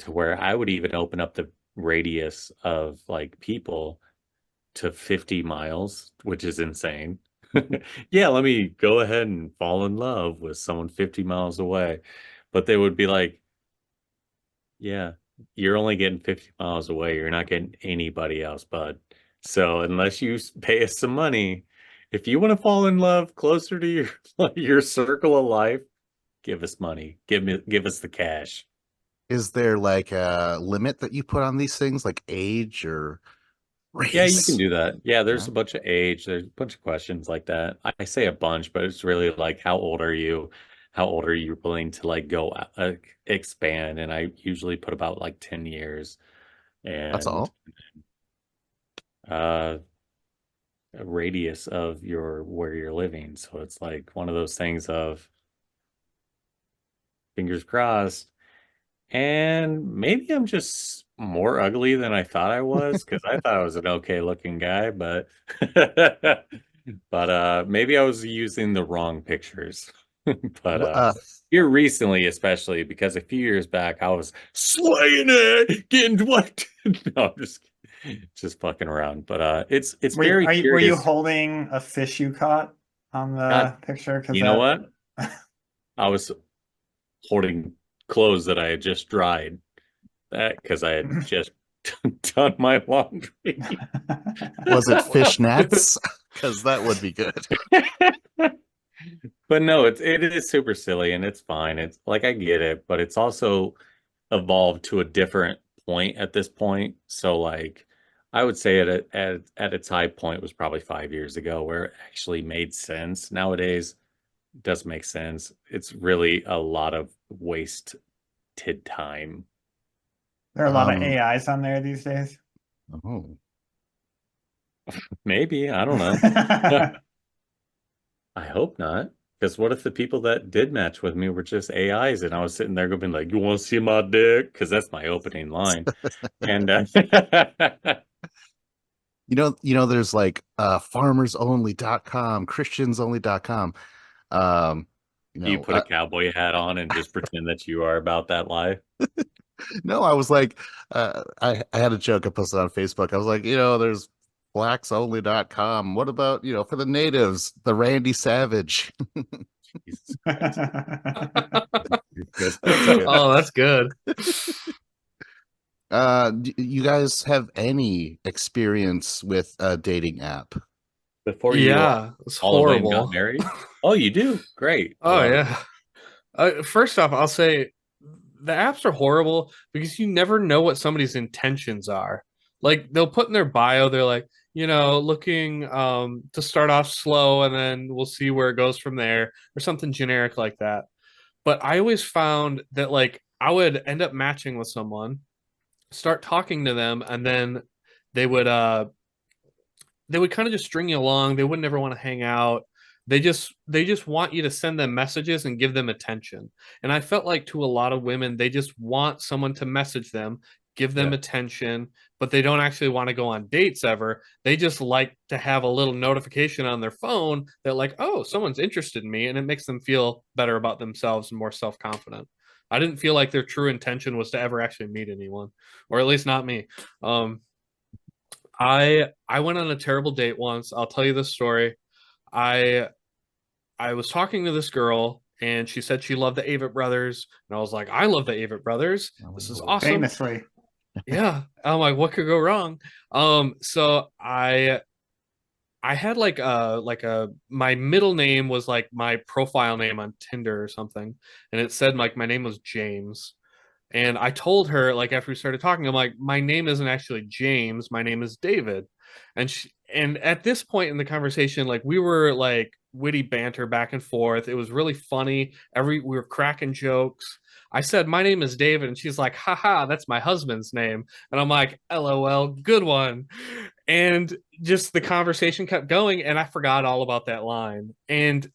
to where I would even open up the radius of like people to 50 miles, which is insane. Yeah, let me go ahead and fall in love with someone 50 miles away. But they would be like, yeah, you're only getting 50 miles away. You're not getting anybody else, bud. So unless you pay us some money, if you want to fall in love closer to your your circle of life, give us money. Give us the cash. Is there like a limit that you put on these things, like age or Yeah, you can race. do that. Yeah, there's Yeah. a bunch of age, there's a bunch of questions like that. I say a bunch, but it's really like, how old are you? How old are you willing to like go expand? And I usually put about like 10 years That's and all. uh a radius of your where you're living. So it's like one of those things of fingers crossed. And maybe I'm just more ugly than I thought I was because I thought I was an okay looking guy, but but maybe I was using the wrong pictures. But Uh, here recently, especially because a few years back I was slaying it, getting what? No, I'm just fucking around. But it's very Were you curious. holding a fish you caught on God, the picture? Because you know that what? I was holding clothes that I had just dried. That because I had just done my laundry. was it fishnets? Because that would be good. But no, it is super silly and it's fine. It's like I get it, but it's also evolved to a different point at this point. So like I would say at its high point was probably 5 years ago where it actually made sense. Nowadays, it does make sense. It's really a lot of wasted time. there are a lot of Um, AIs on there these days. oh, Maybe, I don't know. I hope not. Because what if the people that did match with me were just AIs and I was sitting there going like, you want to see my dick? Because that's my opening line. And there's like farmersonly.com, christiansonly.com. Um, you do you know, put a cowboy hat on and just pretend that you are about that life? no, I was like, I had a joke I posted on Facebook. I was like, there's blacksonly.com. What about, for the natives, the Randy Savage? Jesus Christ. Good. That's good. Oh, that's good. You guys have any experience with a dating app? Before you Yeah, it's all the way and got horrible. married? Oh, you do? Great. I Oh love it. yeah. First off, I'll say the apps are horrible because you never know what somebody's intentions are. Like they'll put in their bio, they're like, looking to start off slow and then we'll see where it goes from there or something generic like that. But I always found that like I would end up matching with someone, start talking to them, and then they would uh they would kind of just string you along. They wouldn't ever want to hang out. They just want you to send them messages and give them attention. And I felt like to a lot of women, they just want someone to message them, give them Yeah. attention, but they don't actually want to go on dates ever. They just like to have a little notification on their phone that like, oh, someone's interested in me, and it makes them feel better about themselves and more self-confident. I didn't feel like their true intention was to ever actually meet anyone, or at least not me. I went on a terrible date once. I'll tell you this story. I I was talking to this girl and she said she loved the Avett Brothers, and I was like, I love the Avett Brothers. This is Oh. awesome. Famously. Yeah. I'm like, what could go wrong? So I had like a my middle name was like my profile name on Tinder or something, and it said like my name was James. And I told her, like, after we started talking, I'm like, my name isn't actually James, my name is David. And at this point in the conversation, like, we were like witty banter back and forth. It was really funny. We were cracking jokes. I said, my name is David, and she's like, haha, that's my husband's name. And I'm like, LOL, good one. And just the conversation kept going, and I forgot all about that line. And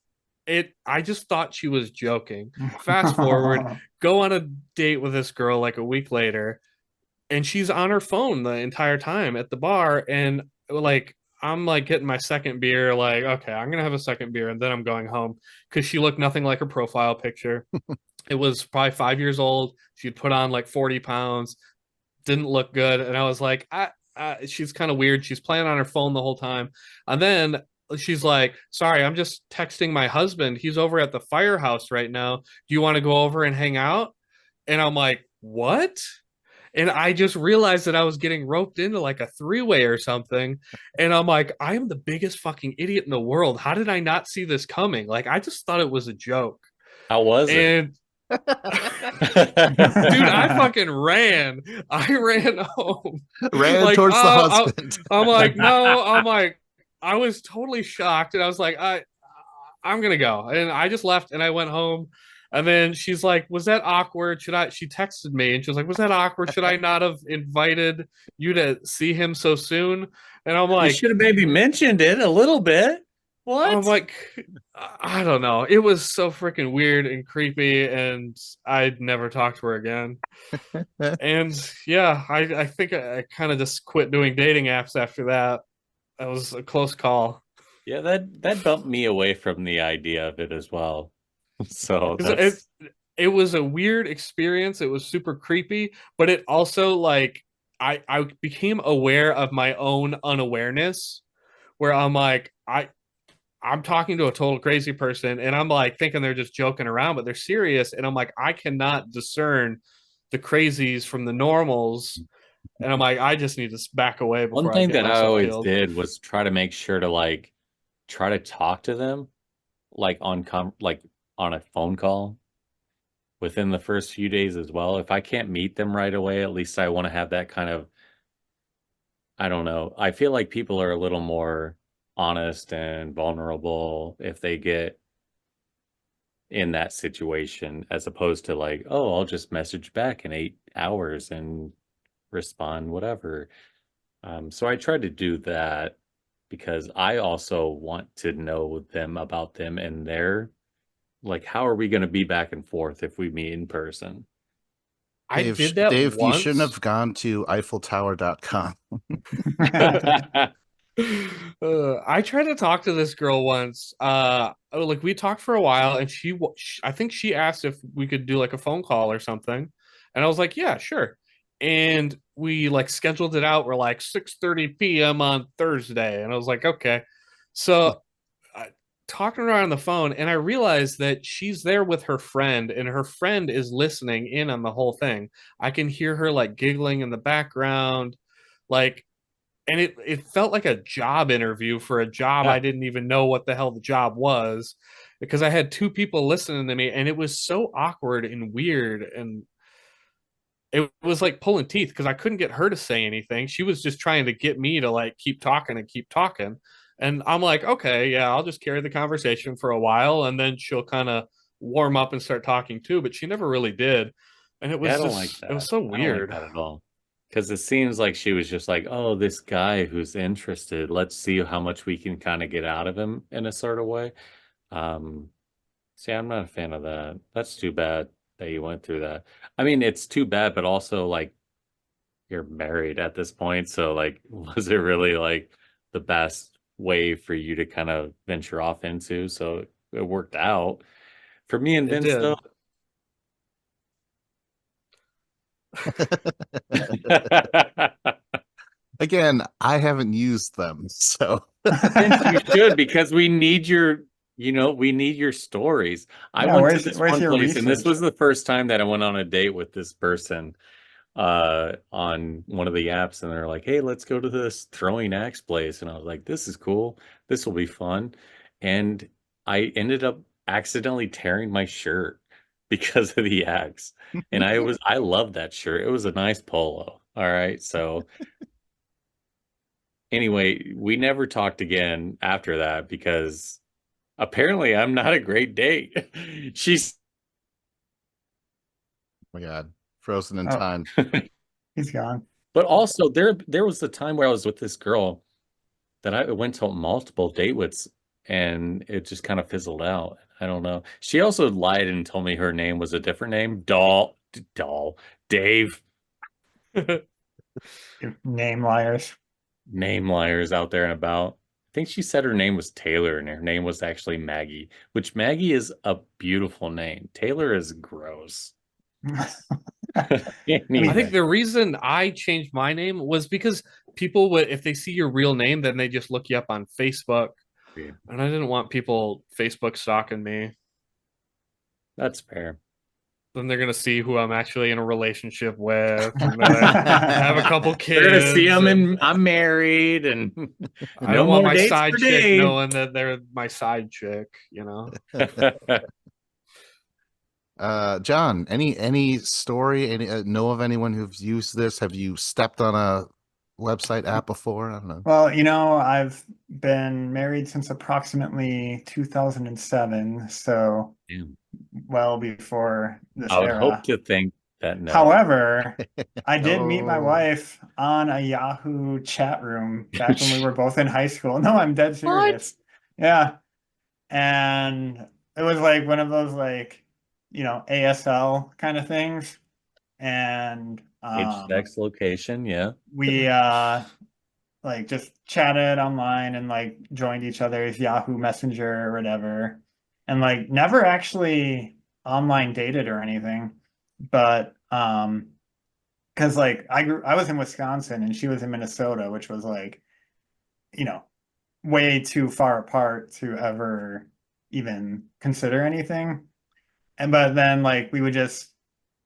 I just thought she was joking. Fast forward, go on a date with this girl like a week later, and she's on her phone the entire time at the bar. And like, I'm like getting my second beer, like, okay, I'm gonna have a second beer and then I'm going home because she looked nothing like her profile picture. It was probably 5 years old. She'd put on like 40 pounds, didn't look good. And I was like, she's kind of weird. She's playing on her phone the whole time. And then she's like, sorry, I'm just texting my husband. He's over at the firehouse right now. Do you want to go over and hang out? And I'm like, what? And I just realized that I was getting roped into like a three-way or something. And I'm like, I am the biggest fucking idiot in the world. How did I not see this coming? Like, I just thought it was a joke. How was it? And I fucking ran. I ran home. Ran Like, towards the husband. I'm like, no, I'm like, I was totally shocked, and I was like, I'm gonna go, and I just left, and I went home. And then she's like, "Was that awkward? Should I?" She texted me, and she was like, "Was that awkward? Should I not have invited you to see him so soon?" And You should have maybe mentioned it a little bit. I'm What? like, I don't know. It was so freaking weird and creepy, and I'd never talked to her again. And yeah, I think I kind of just quit doing dating apps after that. That was a close call. Yeah, that bumped me away from the idea of it as well. So Because that's it was a weird experience. It was super creepy, but it also like I became aware of my own unawareness where I'm like I'm talking to a total crazy person and I'm like thinking they're just joking around, but they're serious. And I'm like, I cannot discern the crazies from the normals. And I'm like, I just need to back away one before I thing get that I myself always killed. did was try to make sure to like try to talk to them like like on a phone call within the first few days as well. If I can't meet them right away, at least I want to have that kind of, I don't know. I feel like people are a little more honest and vulnerable if they get in that situation as opposed to like, oh, I'll just message back in 8 hours and respond, whatever. So I tried to do that because I also want to know them about them and their like, how are we going to be back and forth if we meet in person? I did that Dave, you shouldn't once. have gone to EiffelTower.com. I tried to talk to this girl once. Like we talked for a while, and I think she asked if we could do like a phone call or something, and I was like, yeah, sure. And we like scheduled it out. We're like 6:30 p.m. on Thursday, and I was like, okay. So talking to her on the phone, and I realized that she's there with her friend, and her friend is listening in on the whole thing. I can hear her like giggling in the background, like, and it felt like a job interview for a job I didn't even know what the hell the job was because I had two people listening to me, and it was so awkward and weird, and it was like pulling teeth because I couldn't get her to say anything. She was just trying to get me to like keep talking and keep talking. And I'm like, okay, yeah, I'll just carry the conversation for a while and then she'll kind of warm up and start talking too. But she never really did. And it Yeah, I was don't like just, it was that. so I don't like weird. that at all. Because it seems like she was just like, oh, this guy who's interested, let's see how much we can kind of get out of him in a sort of way. Um, See, I'm not a fan of that. That's too bad that you went through that. I mean, it's too bad, but also like you're married at this point, so like was it really like the best way for you to kind of venture off into? So it worked out. For me and It Vince though, did. Again, I haven't used them, so Vince, you should because we need your, we need your stories. I Yeah, went to this where's one your place and this research? was the first time that I went on a date with this person on one of the apps and they're like, hey, let's go to this throwing axe place. And I was like, this is cool. This will be fun. And I ended up accidentally tearing my shirt because of the axe. And I love that shirt. It was a nice polo. All right. So anyway, we never talked again after that because apparently I'm not a great date. She's my God, frozen in Oh, time. he's gone. but also there was the time where I was with this girl that I went to multiple dates and it just kind of fizzled out. I don't know. She also lied and told me her name was a different name. Dave. Name liars. Name liars out there and about. I think she said her name was Taylor and her name was actually Maggie, which Maggie is a beautiful name. Taylor is gross. I Anyway. think the reason I changed my name was because people would, if they see your real name, then they just look you up on Facebook. Yeah. And I didn't want people Facebook stalking me. That's fair. Then they're gonna see who I'm actually in a relationship with, and then I have a couple They're gonna see kids. I'm married and I no don't want more my dates side for chick Dave. knowing that they're my side chick, you know. John, any story? Any know of anyone who's used this? Have you stepped on a website app before? I don't know. Well, I've been married since approximately 2007, so Damn. well before this I would hope era. to think that no. However, I did meet my Oh. wife on a Yahoo chat room back when we were both in high school. No, I'm dead serious. Yeah. And it was like one of those ASL kind of things. And Age, sex, location, yeah. we just chatted online and joined each other's Yahoo Messenger or whatever. And never actually online dated or anything. But because I was in Wisconsin and she was in Minnesota, which was way too far apart to ever even consider anything. But then we would just,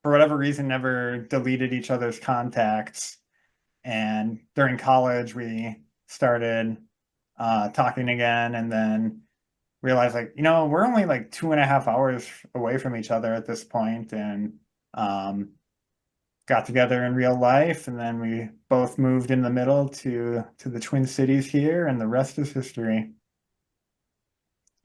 for whatever reason, never deleted each other's contacts. And during college we started talking again, and then realized we're only 2.5 hours away from each other at this point, and got together in real life, and then we both moved in the middle to the Twin Cities here, and the rest is history.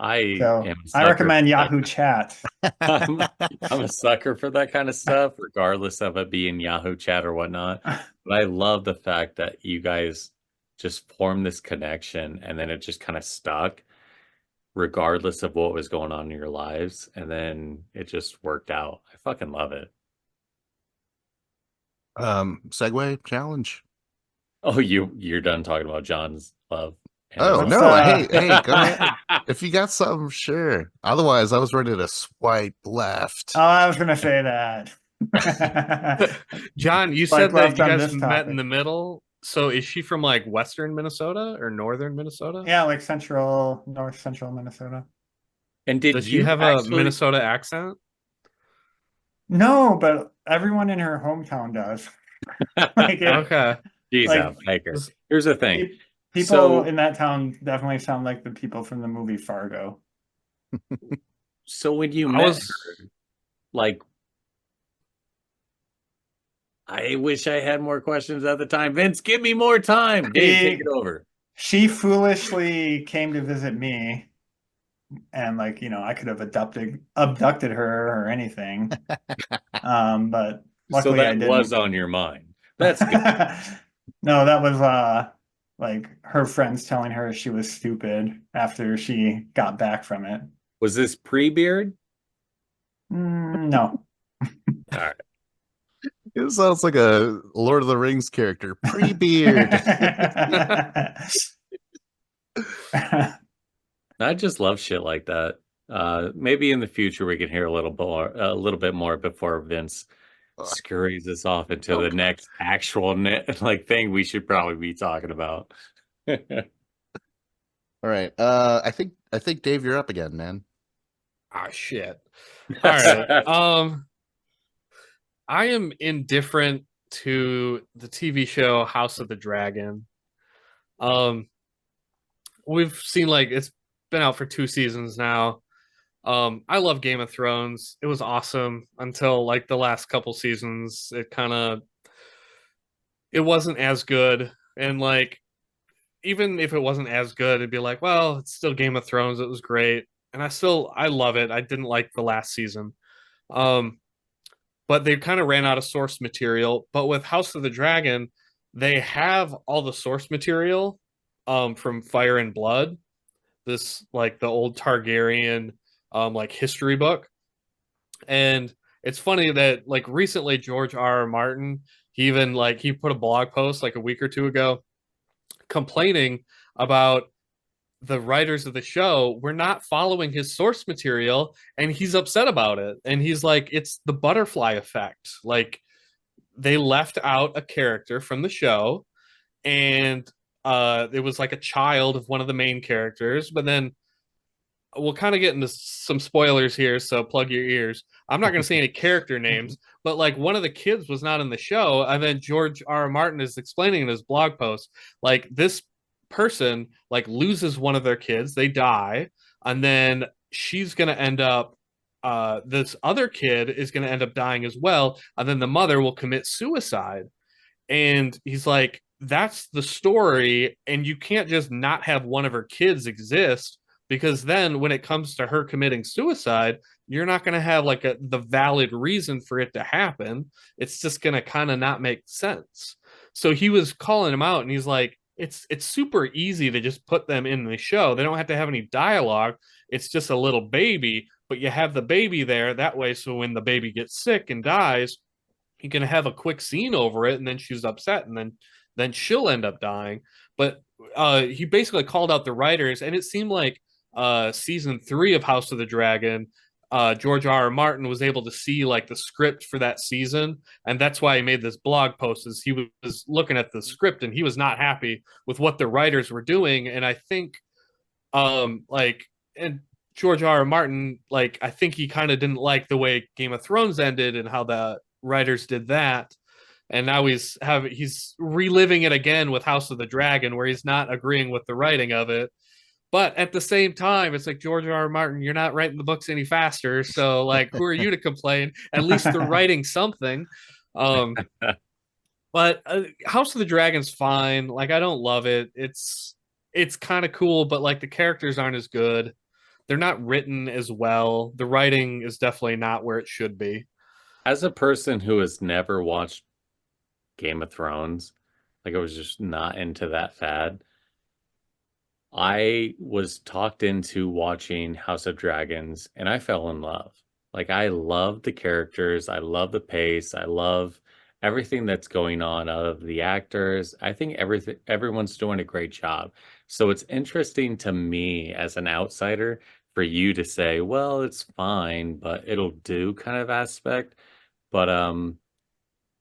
I So am a I sucker recommend for Yahoo Chat. I'm a sucker for that kind of stuff, regardless of it being Yahoo Chat or whatnot. But I love the fact that you guys just formed this connection and then it just kind of stuck, regardless of what was going on in your lives. And then it just worked out. I fucking love it. Segue challenge. Oh, you're done talking about John's love. and Oh his Let's, no, love. hey, go ahead. If you got something, sure. Otherwise, I was ready to swipe left. Oh, I was gonna say that. John, you Swipe said that left you on guys this met in topic. the middle. So is she from Western Minnesota or Northern Minnesota? Yeah, North central Minnesota. And did Does she you have a actually? Minnesota accent? No, but everyone in her hometown does. Like it, Okay. Jeez, like Baker. This- Here's the thing. people So, in that town definitely sound like the people from the movie Fargo. so when you I met was her, like, I wish I had more questions at the time. Vince, give me more time. Dave, take She it over. she foolishly came to visit me, and I could have abducted her or anything. But So luckily I that was didn't. on your mind. That's good. No, that was her friends telling her she was stupid after she got back from it. Was this pre-beard? No. All right. It sounds like a Lord of the Rings character, pre-beard. I just love shit like that. Maybe in the future we can hear a little bit more before Vince scurries us off into the Okay. next actual thing we should probably be talking about. All right. I think Dave, you're up again, man. ah shit. All right. I am indifferent to the TV show House of the Dragon. We've seen it's been out for 2 seasons now. I love Game of Thrones. It was awesome until the last couple seasons. It wasn't as good, and even if it wasn't as good, it'd be well, it's still Game of Thrones. It was great, and I love it. I didn't like the last season. Um, but they kind of ran out of source material. But with House of the Dragon, they have all the source material from Fire and Blood, this the old Targaryen history book. And it's funny that recently George R. R. Martin, he even he put a blog post a week or two ago complaining about the writers of the show were not following his source material, and he's upset about it, and he's it's the butterfly effect. They left out a character from the show, and it was a child of one of the main characters, but then we'll kind of get into some spoilers here, so plug your ears. I'm not going to say any character names, but one of the kids was not in the show, and then George R. R. Martin is explaining in his blog post this person loses one of their kids, they die, and then she's going to end up this other kid is going to end up dying as well, and then the mother will commit suicide. And he's like, that's the story, and you can't just not have one of her kids exist, because then when it comes to her committing suicide, you're not going to have like the valid reason for it to happen. It's just going to kind of not make sense. So he was calling him out, and he's like, it's super easy to just put them in the show. They don't have to have any dialogue. It's just a little baby, but you have the baby there that way, so when the baby gets sick and dies, you can have a quick scene over it, and then she's upset, and then she'll end up dying. But he basically called out the writers, and it seemed like season 3 of House of the Dragon, George R. R. Martin was able to see like the script for that season, and that's why he made this blog post. Is he was looking at the script, and he was not happy with what the writers were doing, and I think like and George R. R. Martin, like, I think he kind of didn't like the way Game of Thrones ended and how the writers did that. And now he's reliving it again with House of the Dragon, where he's not agreeing with the writing of it. But at the same time, it's like, George R. R. Martin, you're not writing the books any faster. So like, who are you to complain? At least they're writing something. Um, but House of the Dragon's fine. Like, I don't love it. It's kind of cool, but like the characters aren't as good. They're not written as well. The writing is definitely not where it should be. As a person who has never watched Game of Thrones, like I was just not into that fad, I was talked into watching House of Dragons and I fell in love. Like I love the characters, I love the pace, I love everything that's going on out of the actors. I think everyone's doing a great job. So it's interesting to me as an outsider for you to say, well, it's fine, but it'll do kind of aspect. But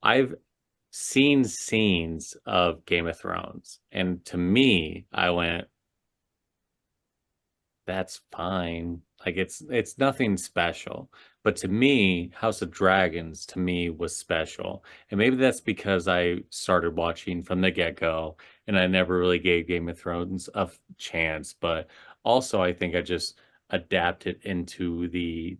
I've seen scenes of Game of Thrones, and to me, I went, that's fine. Like it's nothing special. But to me, House of Dragons to me was special. And maybe that's because I started watching from the get-go and I never really gave Game of Thrones a chance. But also I think I just adapted into the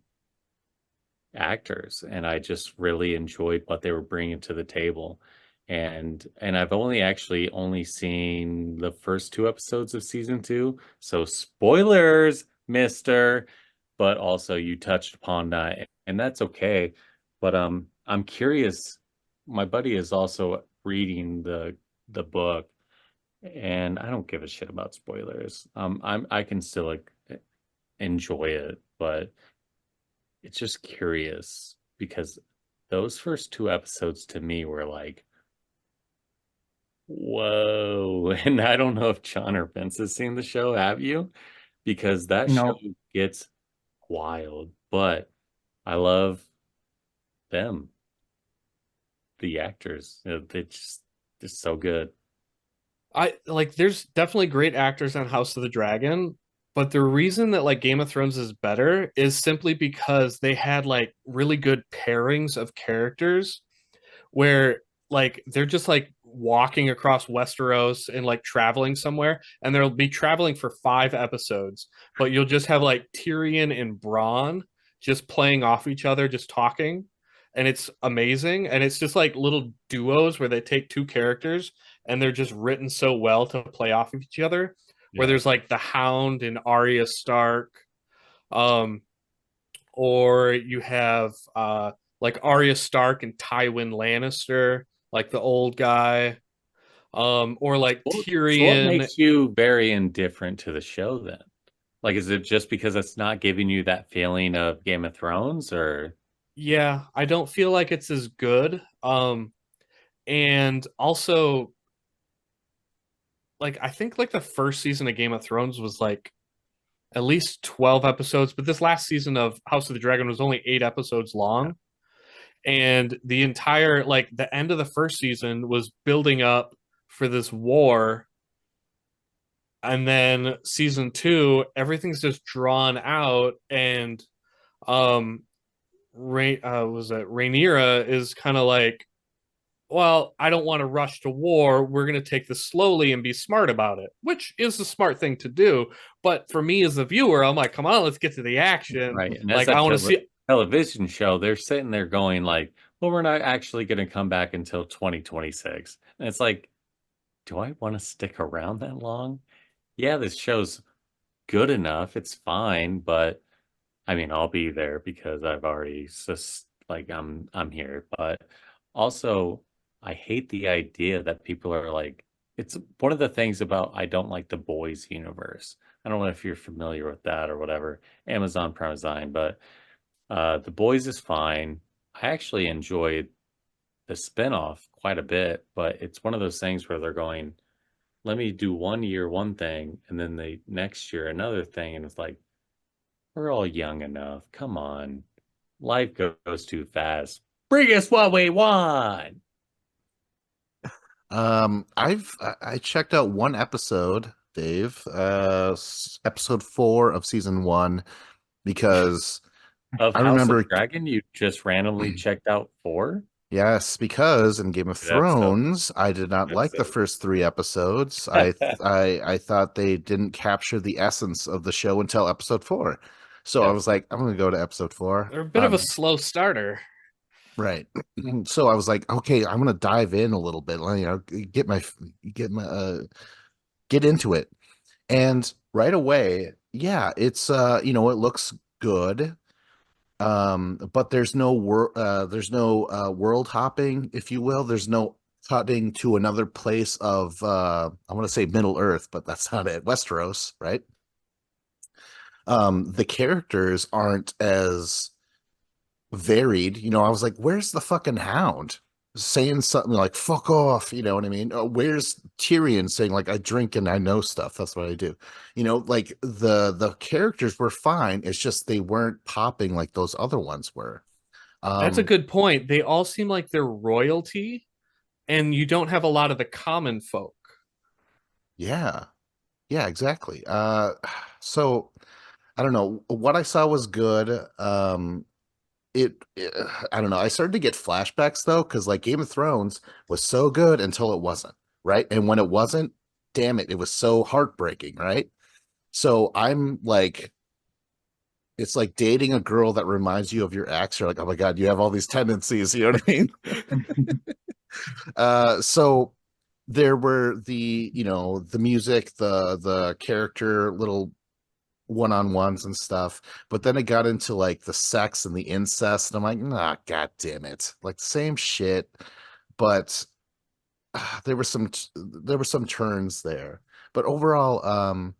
actors and I just really enjoyed what they were bringing to the table. And I've only seen the first 2 episodes of season 2. So spoilers, mister, but also you touched upon that and that's okay. But I'm curious. My buddy is also reading the book and I don't give a shit about spoilers. I can still like enjoy it, but it's just curious because those first 2 episodes to me were like, whoa. And I don't know if John or Vince has seen the show. Have you? Because that show No. gets wild, but I love them, the actors. They just so good. I like there's definitely great actors on House of the Dragon, but the reason that like Game of Thrones is better is simply because they had like really good pairings of characters where like they're just like walking across Westeros and like traveling somewhere, and they'll be traveling for 5 episodes, but you'll just have like Tyrion and Bronn just playing off each other, just talking, and it's amazing. And it's just like little duos where they take 2 characters and they're just written so well to play off of each other. Where Yeah. there's like the Hound and Arya Stark, um, or you have like Arya Stark and Tywin Lannister, like the old guy, or like So what Tyrion. makes you very indifferent to the show then? Like, is it just because it's not giving you that feeling of Game of Thrones or Yeah, I don't feel like it's as good. And also like I think like the first season of Game of Thrones was like at least 12 episodes, but this last season of House of the Dragon was only 8 episodes long. And the entire like the end of the first season was building up for this war, and then season 2 everything's just drawn out, and was it Rhaenyra is kind of like well, I don't want to rush to war. We're going to take this slowly and be smart about it, which is the smart thing to do. But for me as a viewer, I'm like, come on, let's get to the action. Right. And as Like, a I want to see. television show, they're sitting there going like, well, we're not actually going to come back until 2026. And it's like, do I want to stick around that long? Yeah, this show's good enough. It's fine, but I mean, I'll be there because I've already just like I'm here. But also, I hate the idea that people are like, it's one of the things about I don't like the boys universe. I don't know if you're familiar with that or whatever, Amazon Prime, but The Boys is fine. I actually enjoyed the spinoff quite a bit, but it's one of those things where they're going, let me do 1 year one thing, and then the next year another thing, and it's like, we're all young enough. Come on. Life goes too fast. Bring us what we want. I checked out one episode, Dave, episode 4 of season 1, because Of I House of remember, Dragon, you just randomly checked out 4 yes, because in Game of good episode. Thrones, I did not Good like the episode. first 3 episodes. I thought they didn't capture the essence of the show until episode 4. So I Yep. was like, I'm gonna go to episode 4. They're a bit of a slow starter. Right. So I was like, okay, I'm gonna dive in a little bit, get my get into it. And right away, yeah, it's it looks good. But there's no world hopping, if you will. There's no cutting to another place of I want to say Middle Earth, but that's not it. Westeros, right? The characters aren't as varied. I was like, where's the fucking hound? Saying something like "fuck off," you know what I mean? Where's Tyrion saying like "I drink and I know stuff"? That's what I do. Like the characters were fine. It's just they weren't popping like those other ones were. That's a Um, good point. They all seem like they're royalty, and you don't have a lot of the common folk. yeah, yeah, exactly. So I don't know. What I saw was good. It I don't know. I started to get flashbacks though, because like Game of Thrones was so good until it wasn't, right? And when it wasn't, damn it, it was so heartbreaking, right? So I'm like, it's like dating a girl that reminds you of your ex. You're like, oh my God, you have all these tendencies, you know what I mean? So there were the music, the character little one-on-ones and stuff, but then it got into like the sex and the incest, and I'm like, nah, god damn it, like same shit. But there were some turns there, but overall,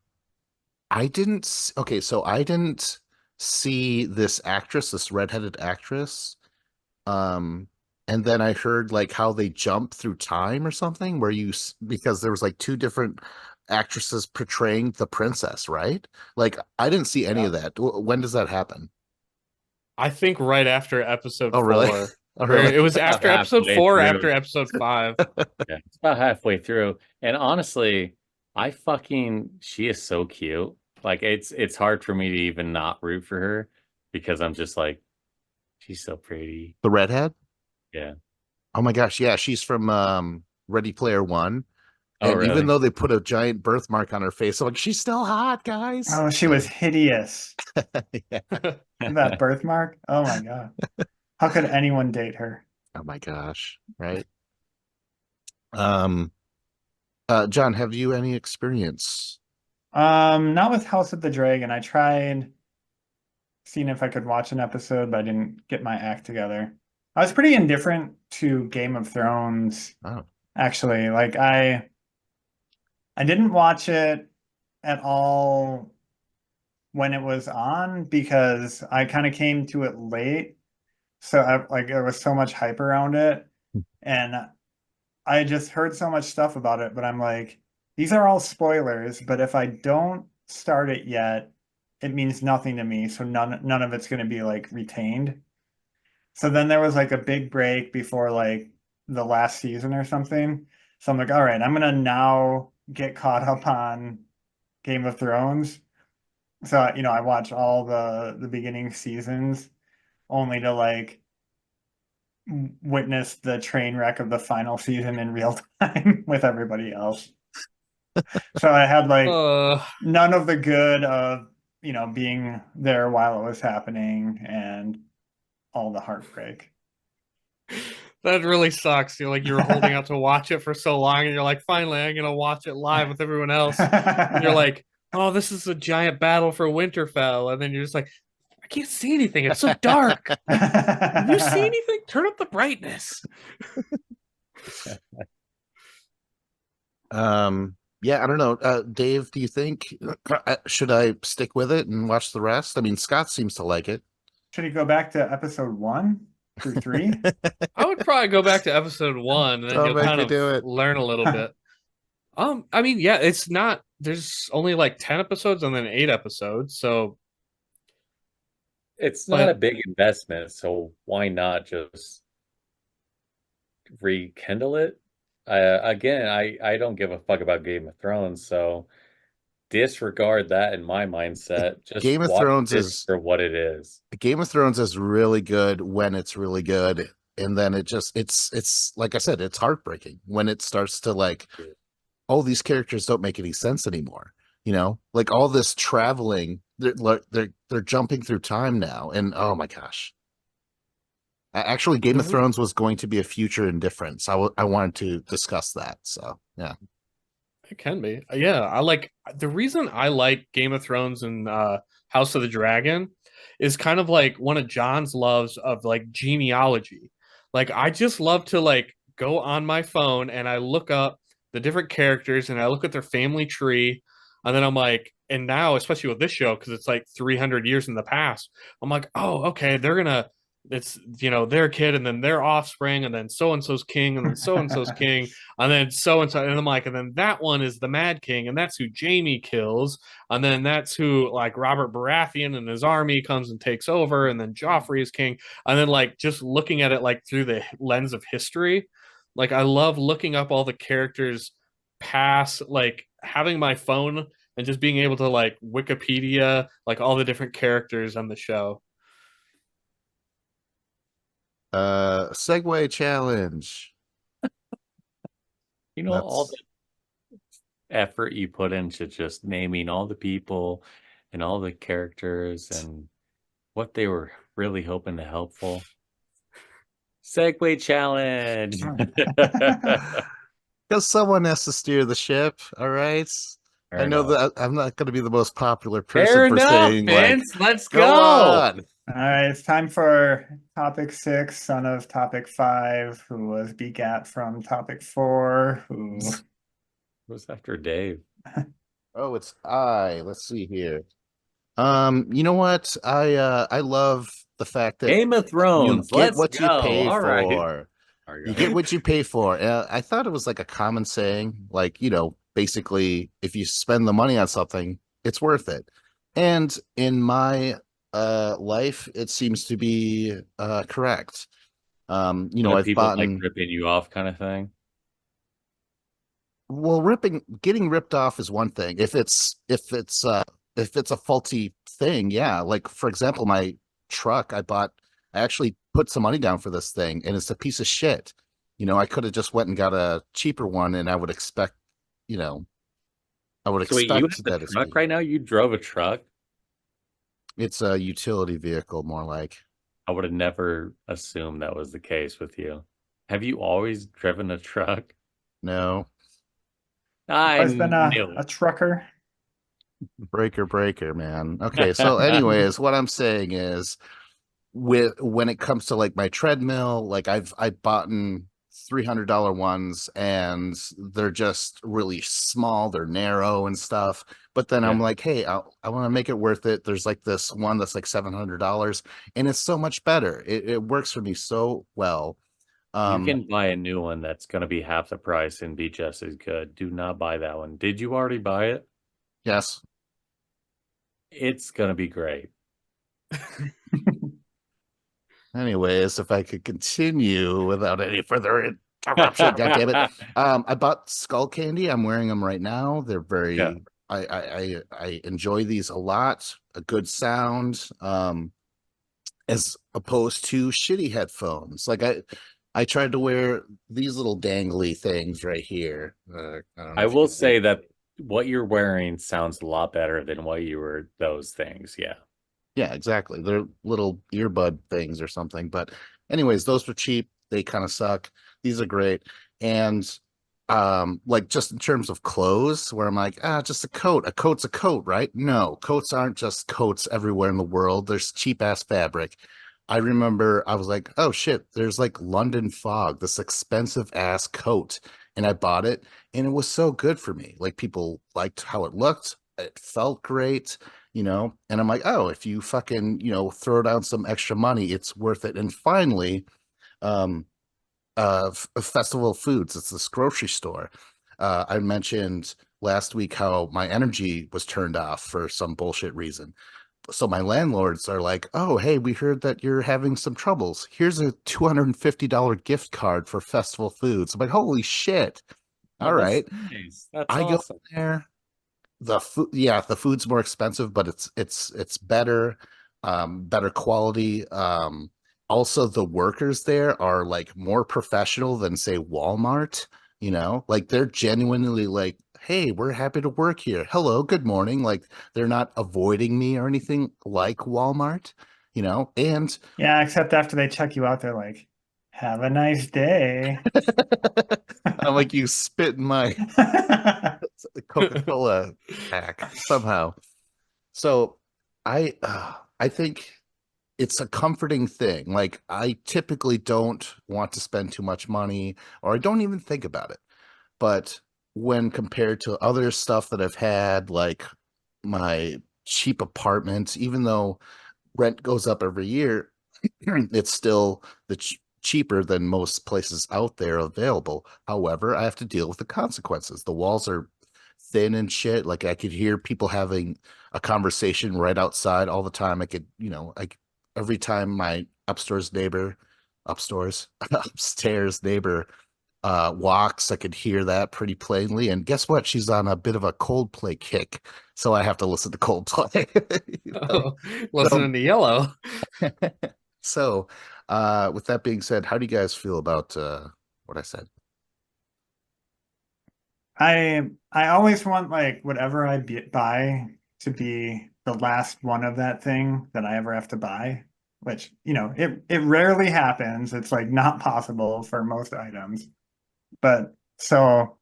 okay, so I didn't see this actress, this redheaded actress, um and then I heard like how they jump through time or something, where because there was like 2 different actresses portraying the princess, right? Like I didn't see any Yeah. of that. When does that happen? I think right after episode Oh, really? 4, Oh, or really? it was About after episode halfway 4, through. after episode 5. Yeah, it's about halfway through. And honestly, she is so cute. Like it's hard for me to even not root for her because I'm just like, she's so pretty. The redhead? Yeah. Oh my gosh, yeah, she's from Ready Player One. Oh, And even really? though they put a giant birthmark on her face, I'm like, she's still hot, guys. Oh, she was hideous. Yeah. That birthmark. Oh my God. How could anyone date her? Oh my gosh, right? Um, John, have you any experience? Not with House of the Dragon. I tried seeing if I could watch an episode, but I didn't get my act together. I was pretty indifferent to Game of Thrones, Oh, actually. Like I didn't watch it at all when it was on because I kind of came to it late. So like there was so much hype around it, and I just heard so much stuff about it, but I'm like, these are all spoilers, but if I don't start it yet, it means nothing to me. So none of it's going to be like retained. So then there was like a big break before like the last season or something. So I'm like, all right, I'm gonna now get caught up on Game of Thrones. So I watch all the beginning seasons only to like witness the train wreck of the final season in real time with everybody else. So I had like none of the good of, being there while it was happening and all the heartbreak. That really sucks. You're like, you were holding out to watch it for so long, and you're like, finally, I'm gonna watch it live with everyone else. And you're like, oh, this is a giant battle for Winterfell, and then you're just like, I can't see anything. It's so dark. Can you see anything? Turn up the brightness. Yeah, I don't know. Dave, do you think should I stick with it and watch the rest? I mean, Scott seems to like it. Should he go back to episode 1 through 3? I would probably go back to episode 1, and then Don't you'll make kind me of do it. learn a little bit. I mean, yeah, it's not. There's only like 10 episodes and then 8 episodes, so It's not a big investment, so why not just rekindle it? Again, I don't give a fuck about Game of Thrones, so disregard that in my mindset. Just Game of watch Thrones this is for what it is. Game of Thrones is really good when it's really good, and then it's like I said, it's heartbreaking when it starts to like, all these characters don't make any sense anymore. Like all this traveling, they're jumping through time now, and oh my gosh. Actually, Game of Thrones was going to be a future indifference. I wanted to discuss that. So yeah, it can be. Yeah, I like the reason I like Game of Thrones and House of the Dragon is kind of like one of John's loves of like genealogy. Like I just love to like go on my phone and I look up the different characters and I look at their family tree, and then I'm like, and now especially with this show because it's like 300 years in the past, I'm like, oh, okay, it's their kid and then their offspring and then so and so's king and then so and so's king and then so and so, and I'm like, and then that one is the Mad King and that's who Jamie kills, and then that's who like Robert Baratheon and his army comes and takes over, and then Joffrey is king, and then like just looking at it like through the lens of history, like I love looking up all the characters past, like having my phone and just being able to like Wikipedia like all the different characters on the show. Segway challenge. All the effort you put into just naming all the people and all the characters and what they were really hoping to helpful. Segway challenge. Because someone has to steer the ship. All right. Fair I know enough. that I'm not going to be the most popular person Fair for enough, saying Vince. like, Let's go go. on. All right, it's time for topic 6, son of topic 5, who was begat from topic 4, who was after Dave. Oh, it's I. Let's see here. You know what? I love the fact that Game of Thrones. You get Let's what go. you pay All right. for. You get what you pay for. I thought it was like a common saying, like, basically, if you spend the money on something, it's worth it. And in my life, it seems to be correct. I've people bought like ripping you off kind of thing. Well, getting ripped off is one thing. If it's a faulty thing, yeah. Like for example, my truck I actually put some money down for this thing, and it's a piece of shit. I could have just went and got a cheaper one, and I would expect, I would So expect you have that a it's truck right now? You drove a truck? It's a utility vehicle, more like. I would have never assumed that was the case with you. Have you always driven a truck? No. I've been a trucker. Breaker, man. Okay, so anyways, what I'm saying is, when it comes to like my treadmill, like I've bought $300 ones, and they're just really small, they're narrow and stuff. But then I'm like, hey, I want to make it worth it. There's like this one that's like $700, and it's so much better. It works for me so well. You can buy a new one that's going to be half the price and be just as good. Do not buy that one. Did you already buy it? Yes. It's going to be great. Anyways, if I could continue without any further interruption, God damn it. I bought skull candy. I'm wearing them right now. They're very I enjoy these a lot. A good sound. as opposed to shitty headphones. Like I tried to wear these little dangly things right here. I don't know I if you will can see. say that what you're wearing sounds a lot better than what you were those things. Yeah. Yeah, exactly. They're little earbud things or something. But anyways, those were cheap. They kind of suck. These are great. And like just in terms of clothes, where I'm like, just a coat. A coat's a coat, right? No, coats aren't just coats everywhere in the world. There's cheap ass fabric. I remember I was like, oh shit, there's like London Fog, this expensive ass coat. And I bought it and it was so good for me. Like people liked how it looked. It felt great, and I'm like, oh, if you fucking, throw down some extra money, it's worth it. And finally, um, Festival of Foods, it's this grocery store. I mentioned last week how my energy was turned off for some bullshit reason. So my landlords are like, oh, hey, we heard that you're having some troubles. Here's a $250 gift card for Festival Foods. I'm like, holy shit. Oh, All that's right. nice. That's I go awesome. there. The food, yeah, the food's more expensive, but it's better, better quality. Also the workers there are like more professional than say Walmart, like they're genuinely like, hey, we're happy to work here, hello, good morning. Like they're not avoiding me or anything like Walmart, and Yeah, except after they check you out, they're like, "Have a nice day." I'm like, you spit in my Coca-Cola pack somehow. So I think it's a comforting thing. Like I typically don't want to spend too much money or I don't even think about it. But when compared to other stuff that I've had, like my cheap apartment, even though rent goes up every year, it's still cheaper than most places out there available. However, I have to deal with the consequences. The walls are thin and shit. Like I could hear people having a conversation right outside all the time. I could, every time my upstairs neighbor walks, I could hear that pretty plainly. And guess what? She's on a bit of a Coldplay kick, so I have to listen to Coldplay. Oh, So listening to Yellow. so, with that being said, how do you guys feel about what I said? I always want like whatever buy to be the last one of that thing that I ever have to buy, which, it rarely happens. It's like not possible for most items. But so,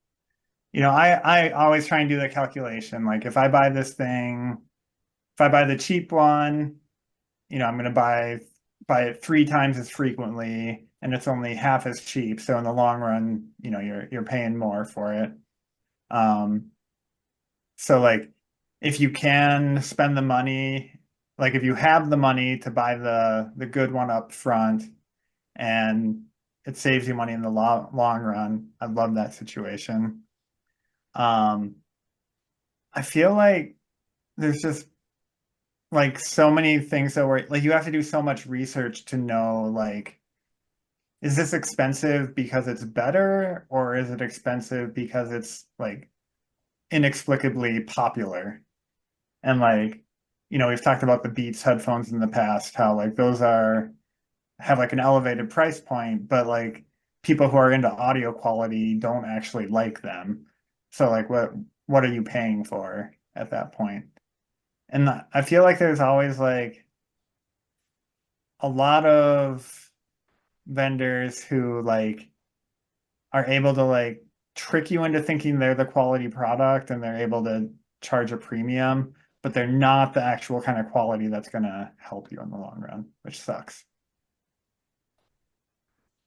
I always try and do the calculation. Like if I buy this thing, if I buy the cheap one, I'm going to buy it 3 times as frequently, and it's only half as cheap. So in the long run, you're paying more for it. Um, so like if you can spend the money, like if you have the money to buy the good one up front and it saves you money in the long run, I love that situation. Um, I feel like there's just like so many things that were like you have to do so much research to know like is this expensive because it's better or is it expensive because it's like inexplicably popular? And like, we've talked about the Beats headphones in the past, how like those have like an elevated price point, but like people who are into audio quality don't actually like them. So like what are you paying for at that point? And I feel like there's always like a lot of vendors who like are able to like trick you into thinking they're the quality product and they're able to charge a premium, but they're not the actual kind of quality that's going to help you in the long run, which sucks.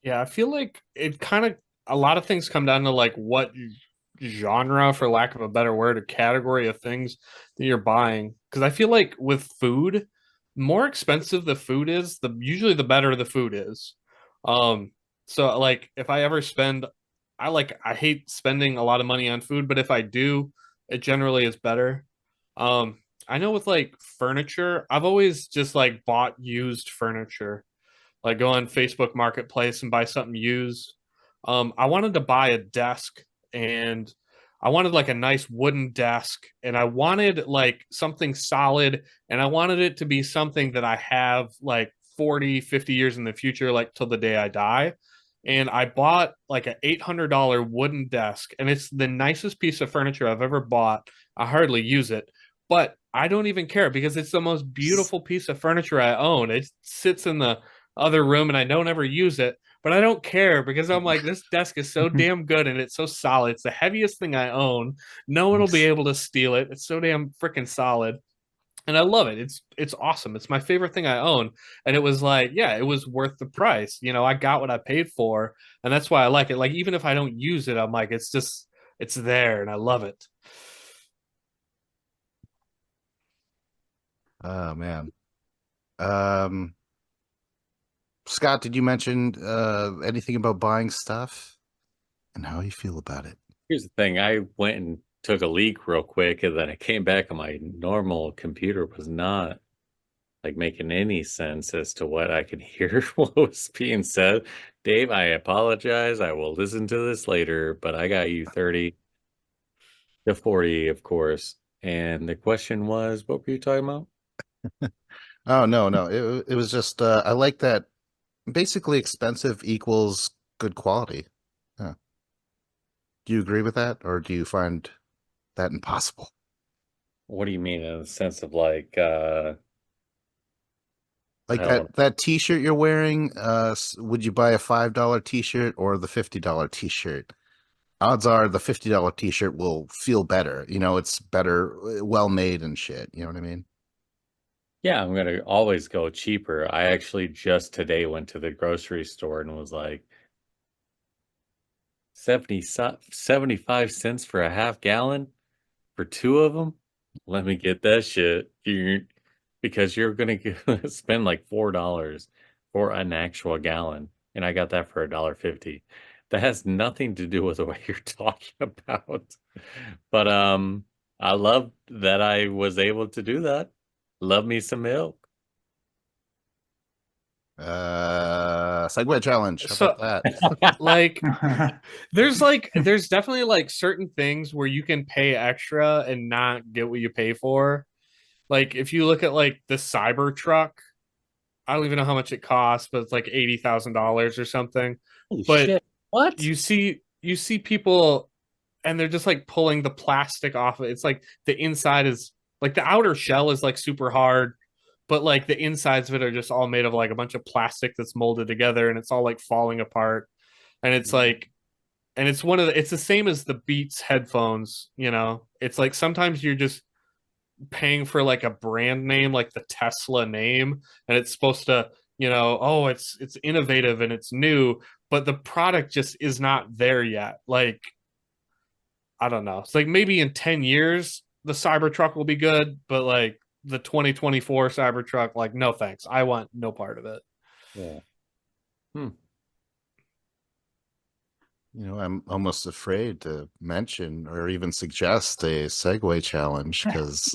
Yeah, I feel like it kind of a lot of things come down to like what genre, for lack of a better word, or category of things that you're buying. Because I feel like with food, more expensive the food is, the usually the better the food is. Um, so like if I ever spend, I hate spending a lot of money on food, but if I do, it generally is better. I know with like furniture, I've always just like bought used furniture, like go on Facebook Marketplace and buy something used. I wanted to buy a desk and I wanted like a nice wooden desk and I wanted like something solid and I wanted it to be something that I have like 40, 50 years in the future, like till the day I die. And I bought like an $800 wooden desk, and it's the nicest piece of furniture I've ever bought. I hardly use it, but I don't even care because it's the most beautiful piece of furniture I own. It sits in the other room and I don't ever use it, but I don't care because I'm like, this desk is so damn good and it's so solid. It's the heaviest thing I own. No one will be able to steal it. It's so damn freaking solid. And I love it. It's awesome. It's my favorite thing I own. And it was like, yeah, it was worth the price. You know, I got what I paid for, and that's why I like it. Like even if I don't use it, I'm like, it's there and I love it. Oh man. Um, Scott, did you mention anything about buying stuff and how you feel about it? Here's the thing. I went and took a leak real quick, and then I came back and my normal computer was not like making any sense as to what I could hear what was being said. Dave, I apologize. I will listen to this later, but I got you 30 to 40, of course. And the question was, what were you talking about? Oh no. It was just I like that basically expensive equals good quality. Yeah. Do you agree with that, or do you find that impossible? What do you mean in the sense of like Like I don't that t-shirt you're wearing, would you buy a $5 t-shirt or the $50 t-shirt? Odds are the $50 t-shirt will feel better. You know, it's better, well made and shit. You know what I mean? Yeah, I'm gonna always go cheaper. I actually just today went to the grocery store and was like 75 cents for a half gallon for two of them. Let me get that shit. Because you're gonna spend like $4 for an actual gallon, and I got that for $1.50. That has nothing to do with what you're talking about. But I love that I was able to do that. Love me some milk. Segway challenge. How So about that? like there's definitely like certain things where you can pay extra and not get what you pay for. Like if you look at like the Cybertruck, I don't even know how much it costs, but it's like $80,000 or something. Holy But shit. What? you see people and they're just like pulling the plastic off of it. It's like the inside is like the outer shell is like super hard, but like the insides of it are just all made of like a bunch of plastic that's molded together and it's all like falling apart. And it's like and it's it's the same as the Beats headphones, you know. It's like sometimes you're just paying for like a brand name like the Tesla name and it's supposed to, you know, oh, it's innovative and it's new, but the product just is not there yet. Like I don't know. It's like maybe in 10 years the Cybertruck will be good, but like the 2024 Cybertruck, like no thanks. I want no part of it. Yeah. Hmm. You know, I'm almost afraid to mention or even suggest a segue challenge because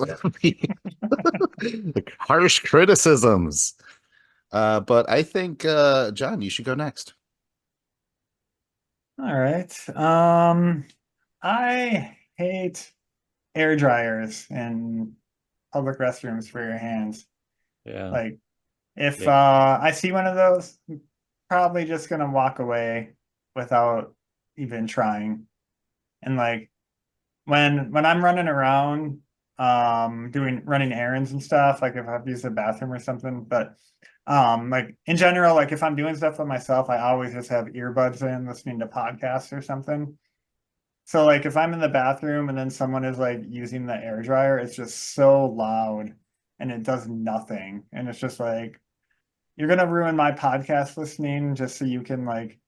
the harsh criticisms. But I think, John, you should go next. All right. I hate air dryers in public restrooms for your hands. Yeah. Like if Yeah. I see one of those, I'm probably just gonna walk away without even trying. And like when I'm running around doing running errands and stuff, like if I've used the bathroom or something, but like in general, like if I'm doing stuff with myself, I always just have earbuds in listening to podcasts or something. So like if I'm in the bathroom and then someone is like using the air dryer, it's just so loud and it does nothing. And it's just like you're gonna ruin my podcast listening just so you can like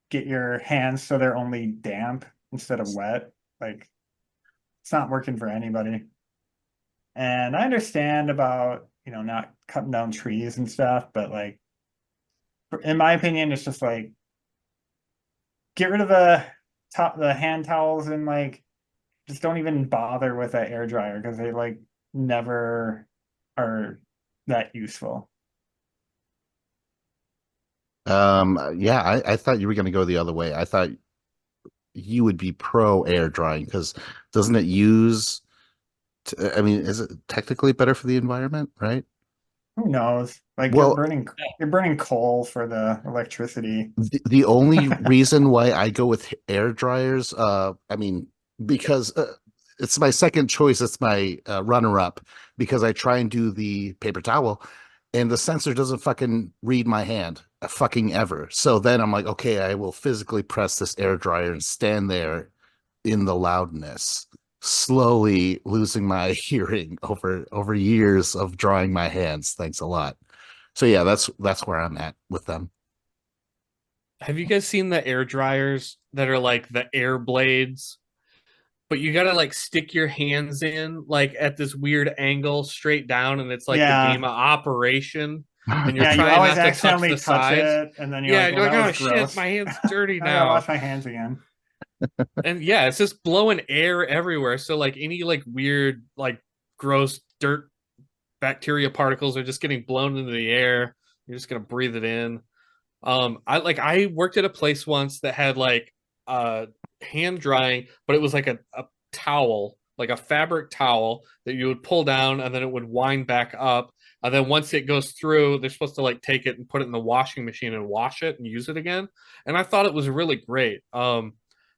get your hands so they're only damp instead of wet. Like it's not working for anybody. And I understand about, you know, not cutting down trees and stuff, but like in my opinion, it's just like get rid of the hand towels and like just don't even bother with that air dryer because they like never are that useful. Yeah, I thought you were going to go the other way. I thought you would be pro air drying because doesn't it I mean, is it technically better for the environment, right? Who knows? Like Well, you're burning coal for the electricity. the only reason why I go with air dryers, I mean, because it's my second choice. It's my runner up because I try and do the paper towel, and the sensor doesn't fucking read my hand, fucking ever. So then I'm like, okay, I will physically press this air dryer and stand there in the loudness, slowly losing my hearing over years of drying my hands. Thanks a lot. So yeah, that's where I'm at with them. Have you guys seen the air dryers that are like the air blades? But you gotta like stick your hands in like at this weird angle straight down, and it's like the Yeah. game of Operation, and you're Yeah, you trying always not to touch accidentally the touch sides. it, and then you're Yeah, like, you're well, like, that oh was shit, gross. my hand's dirty I gotta wash now. my hands again. And yeah, it's just blowing air everywhere. So like any like weird, like gross dirt bacteria particles are just getting blown into the air. You're just gonna breathe it in. I worked at a place once that had like hand drying, but it was like a towel, like a fabric towel that you would pull down and then it would wind back up. And then once it goes through, they're supposed to like take it and put it in the washing machine and wash it and use it again. And I thought it was really great.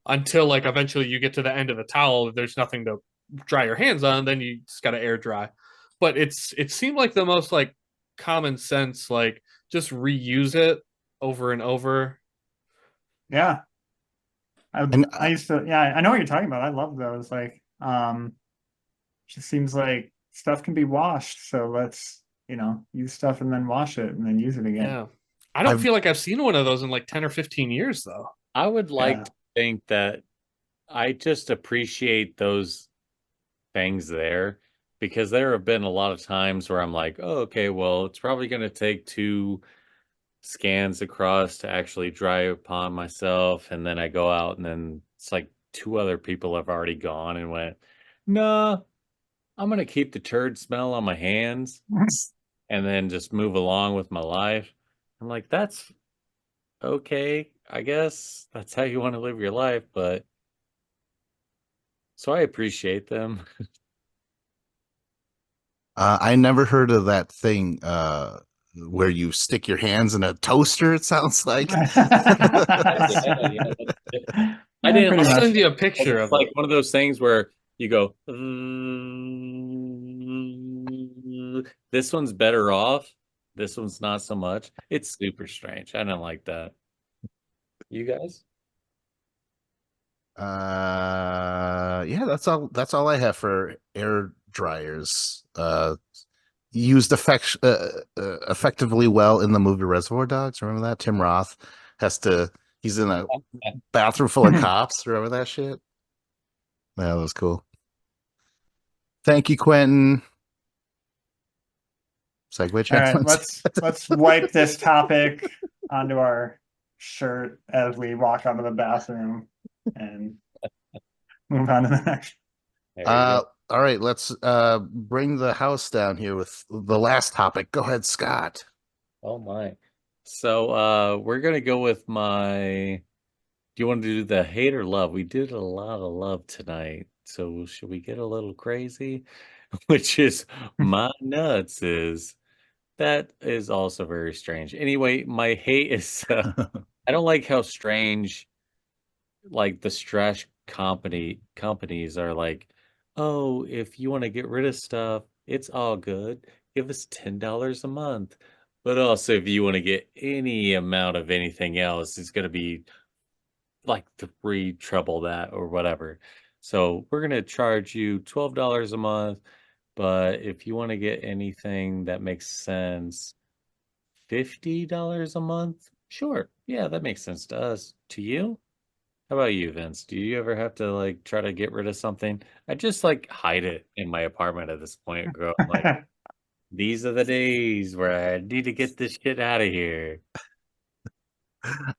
Until like eventually you get to the end of the towel, there's nothing to dry your hands on, then you just gotta air dry. But it seemed like the most like common sense, like just reuse it over and over. Yeah. And I used to, yeah, I know what you're talking about. I love those. Like, just seems like stuff can be washed. So let's, use stuff and then wash it and then use it again. Yeah. I don't I've feel like I've seen one of those in like 10 or 15 years though. I would like Yeah. to think that I just appreciate those things there because there have been a lot of times where I'm like, oh, okay, well, it's probably going to take 2 scans across to actually dry upon myself. And then I go out and then it's like 2 other people have already gone and went, no, I'm going to keep the turd smell on my hands and then just move along with my life. I'm like, that's okay. I guess that's how you want to live your life. But so I appreciate them. I never heard of that thing where you stick your hands in a toaster, it sounds like. Yeah, yeah. I Yeah, didn't pretty I'll like much. send you a picture it's of like it. one of those things where you go, this one's better off. This one's not so much. It's super strange. I don't like that. You guys? Yeah, that's all I have for air dryers. Used effectively well in the movie Reservoir Dogs. Remember that? Tim Roth he's in a bathroom full of cops. Remember that shit? Yeah, that was cool. Thank you, Quentin. Segue All right, challenge. let's wipe this topic onto our shirt as we walk out of the bathroom and move on to the next. There you go. All right, let's bring the house down here with the last topic. Go ahead, Scott. Oh my. So we're gonna go with my do you want to do the hate or love? We did a lot of love tonight. So should we get a little crazy? Which is my nuts is that is also very strange. Anyway, my hate is I don't like how strange like the companies are like, oh, if you want to get rid of stuff, it's all good. Give us $10 a month. But also, if you want to get any amount of anything else, it's going to be like three treble that or whatever. So we're going to charge you $12 a month. But if you want to get anything that makes sense, $50 a month? Sure. Yeah, that makes sense to us. To you? How about you, Vince? Do you ever have to like try to get rid of something? I just like hide it in my apartment at this point, girl. I'm like, these are the days where I need to get this shit out of here.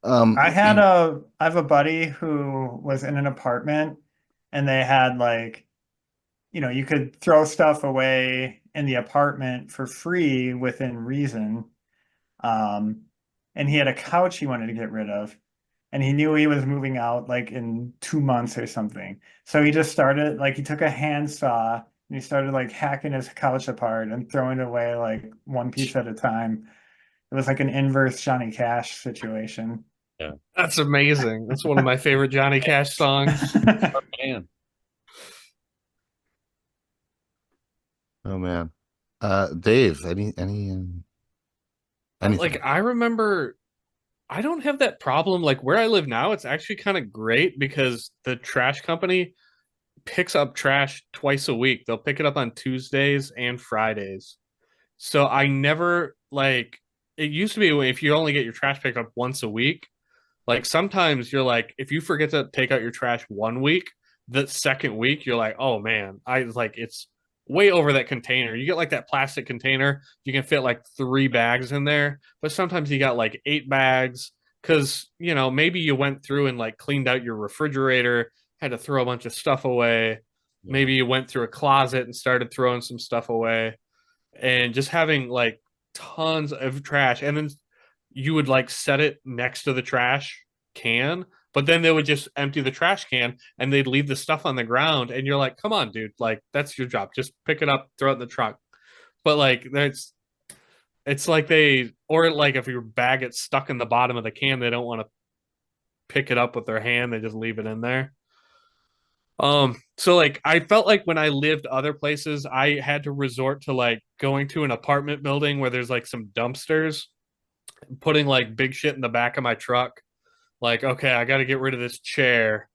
Um, I have a buddy who was in an apartment and they had like, you could throw stuff away in the apartment for free within reason. Um, and he had a couch he wanted to get rid of, and he knew he was moving out like in 2 months or something. So he just started like he took a handsaw and and he started like hacking his couch apart and throwing it away like one piece at a time. It was like an inverse Johnny Cash situation. Yeah. That's amazing. That's one of my favorite Johnny Cash songs. Oh, man. Oh man. Dave, anything? Like I remember I don't have that problem. Like where I live now, it's actually kind of great because the trash company picks up trash twice a week. They'll pick it up on Tuesdays and Fridays. So I never like it used to be if you only get your trash picked up once a week, like sometimes you're like if you forget to take out your trash one week, the second week you're like, "Oh man, I like it's way over that container." You get like that plastic container, you can fit like 3 bags in there, but sometimes you got like 8 bags cuz maybe you went through and like cleaned out your refrigerator, had to throw a bunch of stuff away. Yeah. Maybe you went through a closet and started throwing some stuff away and just having like tons of trash and then you would like set it next to the trash can, but then they would just empty the trash can and they'd leave the stuff on the ground and you're like, come on dude, like that's your job, just pick it up, throw it in the truck. But like that's it's like they or like if your bag gets stuck in the bottom of the can, they don't want to pick it up with their hand, they just leave it in there. So like I felt like when I lived other places, I had to resort to like going to an apartment building where there's like some dumpsters, putting like big shit in the back of my truck. Like, okay, I got to get rid of this chair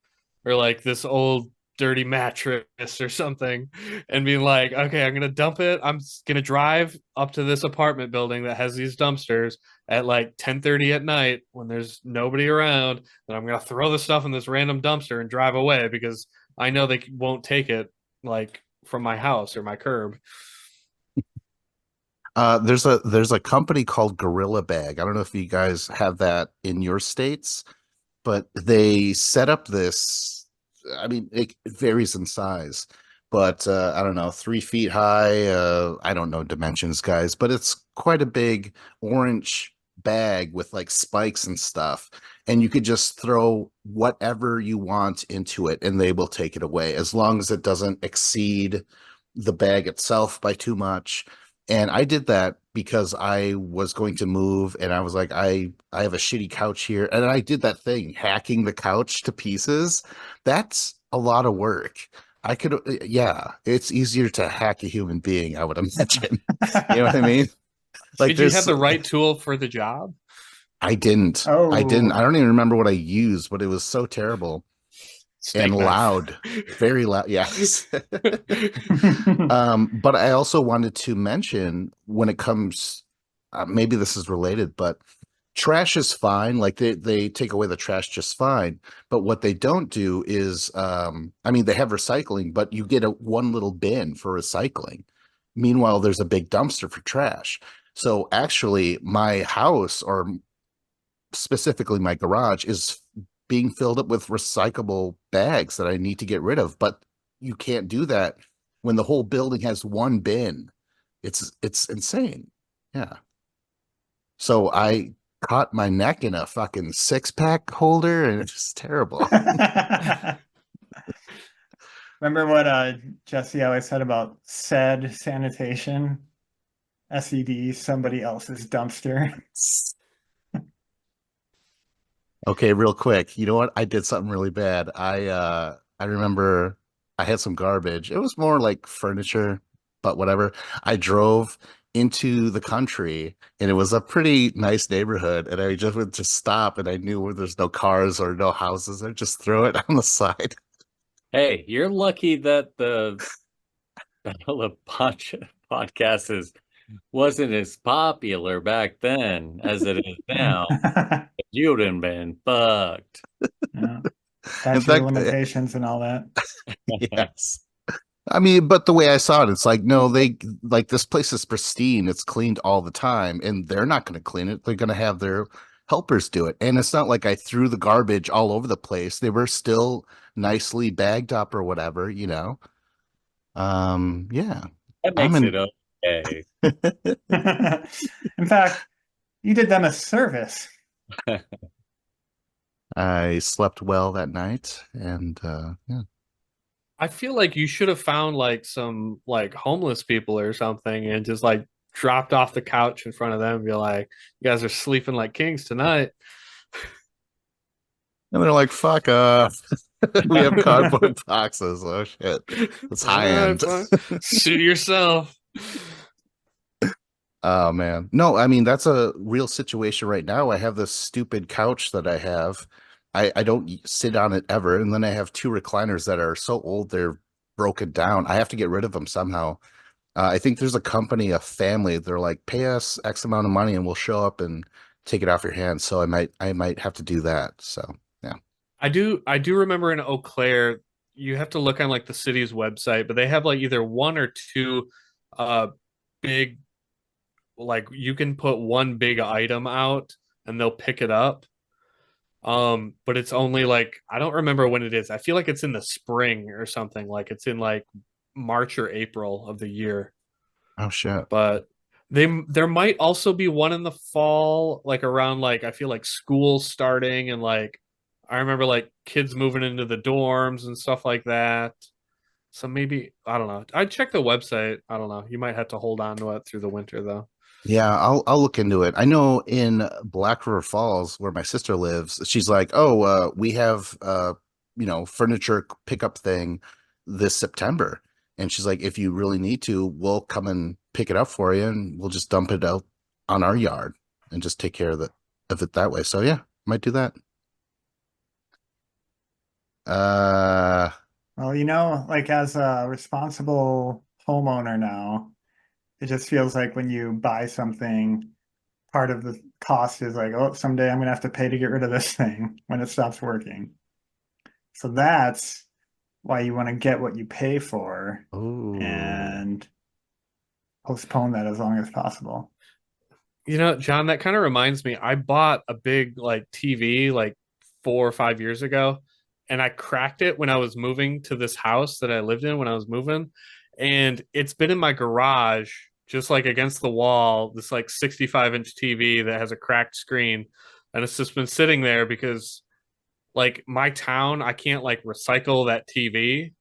or like this old dirty mattress or something and being like, okay, I'm going to dump it. I'm going to drive up to this apartment building that has these dumpsters at like 10:30 at night when there's nobody around. Then I'm going to throw the stuff in this random dumpster and drive away because I know they won't take it like from my house or my curb. There's a company called Gorilla Bag. I don't know if you guys have that in your states, but they set up this. I mean, it varies in size, but I don't know, 3 feet high. I don't know dimensions, guys, but it's quite a big orange bag with like spikes and stuff. And you could just throw whatever you want into it and they will take it away as long as it doesn't exceed the bag itself by too much. And I did that because I was going to move and I was like, I have a shitty couch here. And I did that thing, hacking the couch to pieces. That's a lot of work. I could, yeah, it's easier to hack a human being, I would imagine. You know what I mean? Like Did you have there's, the right tool for the job? I didn't. I didn't. I Oh. don't even remember what I used, but it was so terrible Steak and knife. loud, very loud. Yes. But I also wanted to mention when it comes, maybe this is related, but trash is fine. Like they take away the trash just fine. But what they don't do is, I mean, they have recycling, but you get one little bin for recycling. Meanwhile, there's a big dumpster for trash. So actually, my house, or specifically my garage, is being filled up with recyclable bags that I need to get rid of. But you can't do that when the whole building has one bin. It's insane. Yeah. So I caught my neck in a fucking 6-pack holder and it's just terrible. Remember what Jesse always said about said sanitation? SED, somebody else's dumpster. Okay, real quick. You know what? I did something really bad. I remember I had some garbage. It was more like furniture, but whatever. I drove into the country and it was a pretty nice neighborhood and I just would just stop and I knew where there's no cars or no houses. I just throw it on the side. Hey, you're lucky that the podcast wasn't as popular back then as it is now. You'd have been fucked. Yeah. In Statute of fact, limitations and all that. yes. I mean, but the way I saw it, it's like, no, they like this place is pristine. It's cleaned all the time, and they're not going to clean it. They're going to have their helpers do it. And it's not like I threw the garbage all over the place. They were still nicely bagged up or whatever, you know. Yeah. That I'm makes in. it okay. In fact, you did them a service. I slept well that night, and yeah. I feel like you should have found like some like homeless people or something and just like dropped off the couch in front of them and be like, you guys are sleeping like kings tonight. And they're like, fuck we have cardboard boxes. Oh shit. It's All high right, end. fine. Suit yourself. Oh man. No, I mean that's a real situation right now. I have this stupid couch that I have. I don't sit on it ever, and then I have two recliners that are so old they're broken down. I have to get rid of them somehow. I think there's a company, a family, they're like, pay us X amount of money and we'll show up and take it off your hands. So I might have to do that. So yeah. I do remember in Eau Claire, you have to look on like the city's website, but they have like either one or two uh big like you can put one big item out and they'll pick it up. But it's only like I don't remember when it is. I feel like it's in the spring or something, like it's in like March or April of the year. Oh shit. But there might also be one in the fall, like around like I feel like school starting and like I remember like kids moving into the dorms and stuff like that. So maybe I don't know. I'd check the website. I don't know. You might have to hold on to it through the winter though. Yeah, I'll look into it. I know in Black River Falls, where my sister lives, she's like, "Oh, we have furniture pickup thing this September." And she's like, "If you really need to, we'll come and pick it up for you, and we'll just dump it out on our yard and just take care of it that way." So yeah, might do that. Uh, Well, like as a responsible homeowner now, it just feels like when you buy something, part of the cost is like, oh, someday I'm gonna have to pay to get rid of this thing when it stops working. So that's why you want to get what you pay for oh, and postpone that as long as possible. John, that kind of reminds me. I bought a big like TV like 4 or 5 years ago, and I cracked it when I was moving to this house that I lived in when I was moving, and it's been in my garage, just like against the wall. This like 65-inch TV that has a cracked screen, and it's just been sitting there because like my town, I can't like recycle that TV,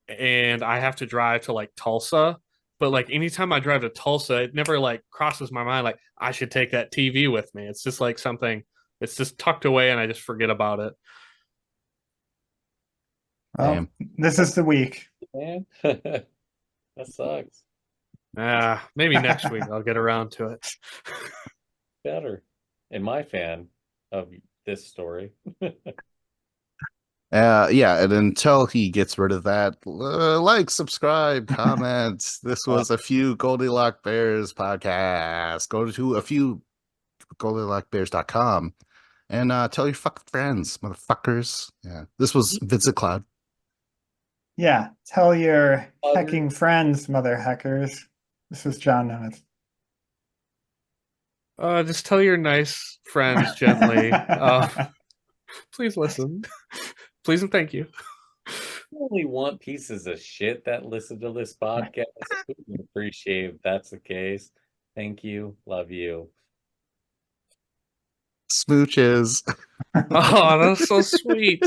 and I have to drive to like Tulsa. But like anytime I drive to Tulsa, it never like crosses my mind like I should take that TV with me. It's just like something it's just tucked away and I just forget about it. Well, damn. this is the week. Man, that sucks. Maybe next week I'll get around to it. Better. And my fan of this story. Yeah, and until he gets rid of that, like, subscribe, comment. This was a few Goldilock Bears podcast. Go to a few goldilockbears.com and tell your fucking friends, motherfuckers. Yeah, this was Vincent Cloud. Yeah, tell your hecking friends, mother heckers. This is John Nemeth. Just tell your nice friends gently. Please listen. Please and thank you. I only want pieces of shit that listen to this podcast. We would appreciate if that's the case. Thank you. Love you. Smooches. Oh, that's so sweet.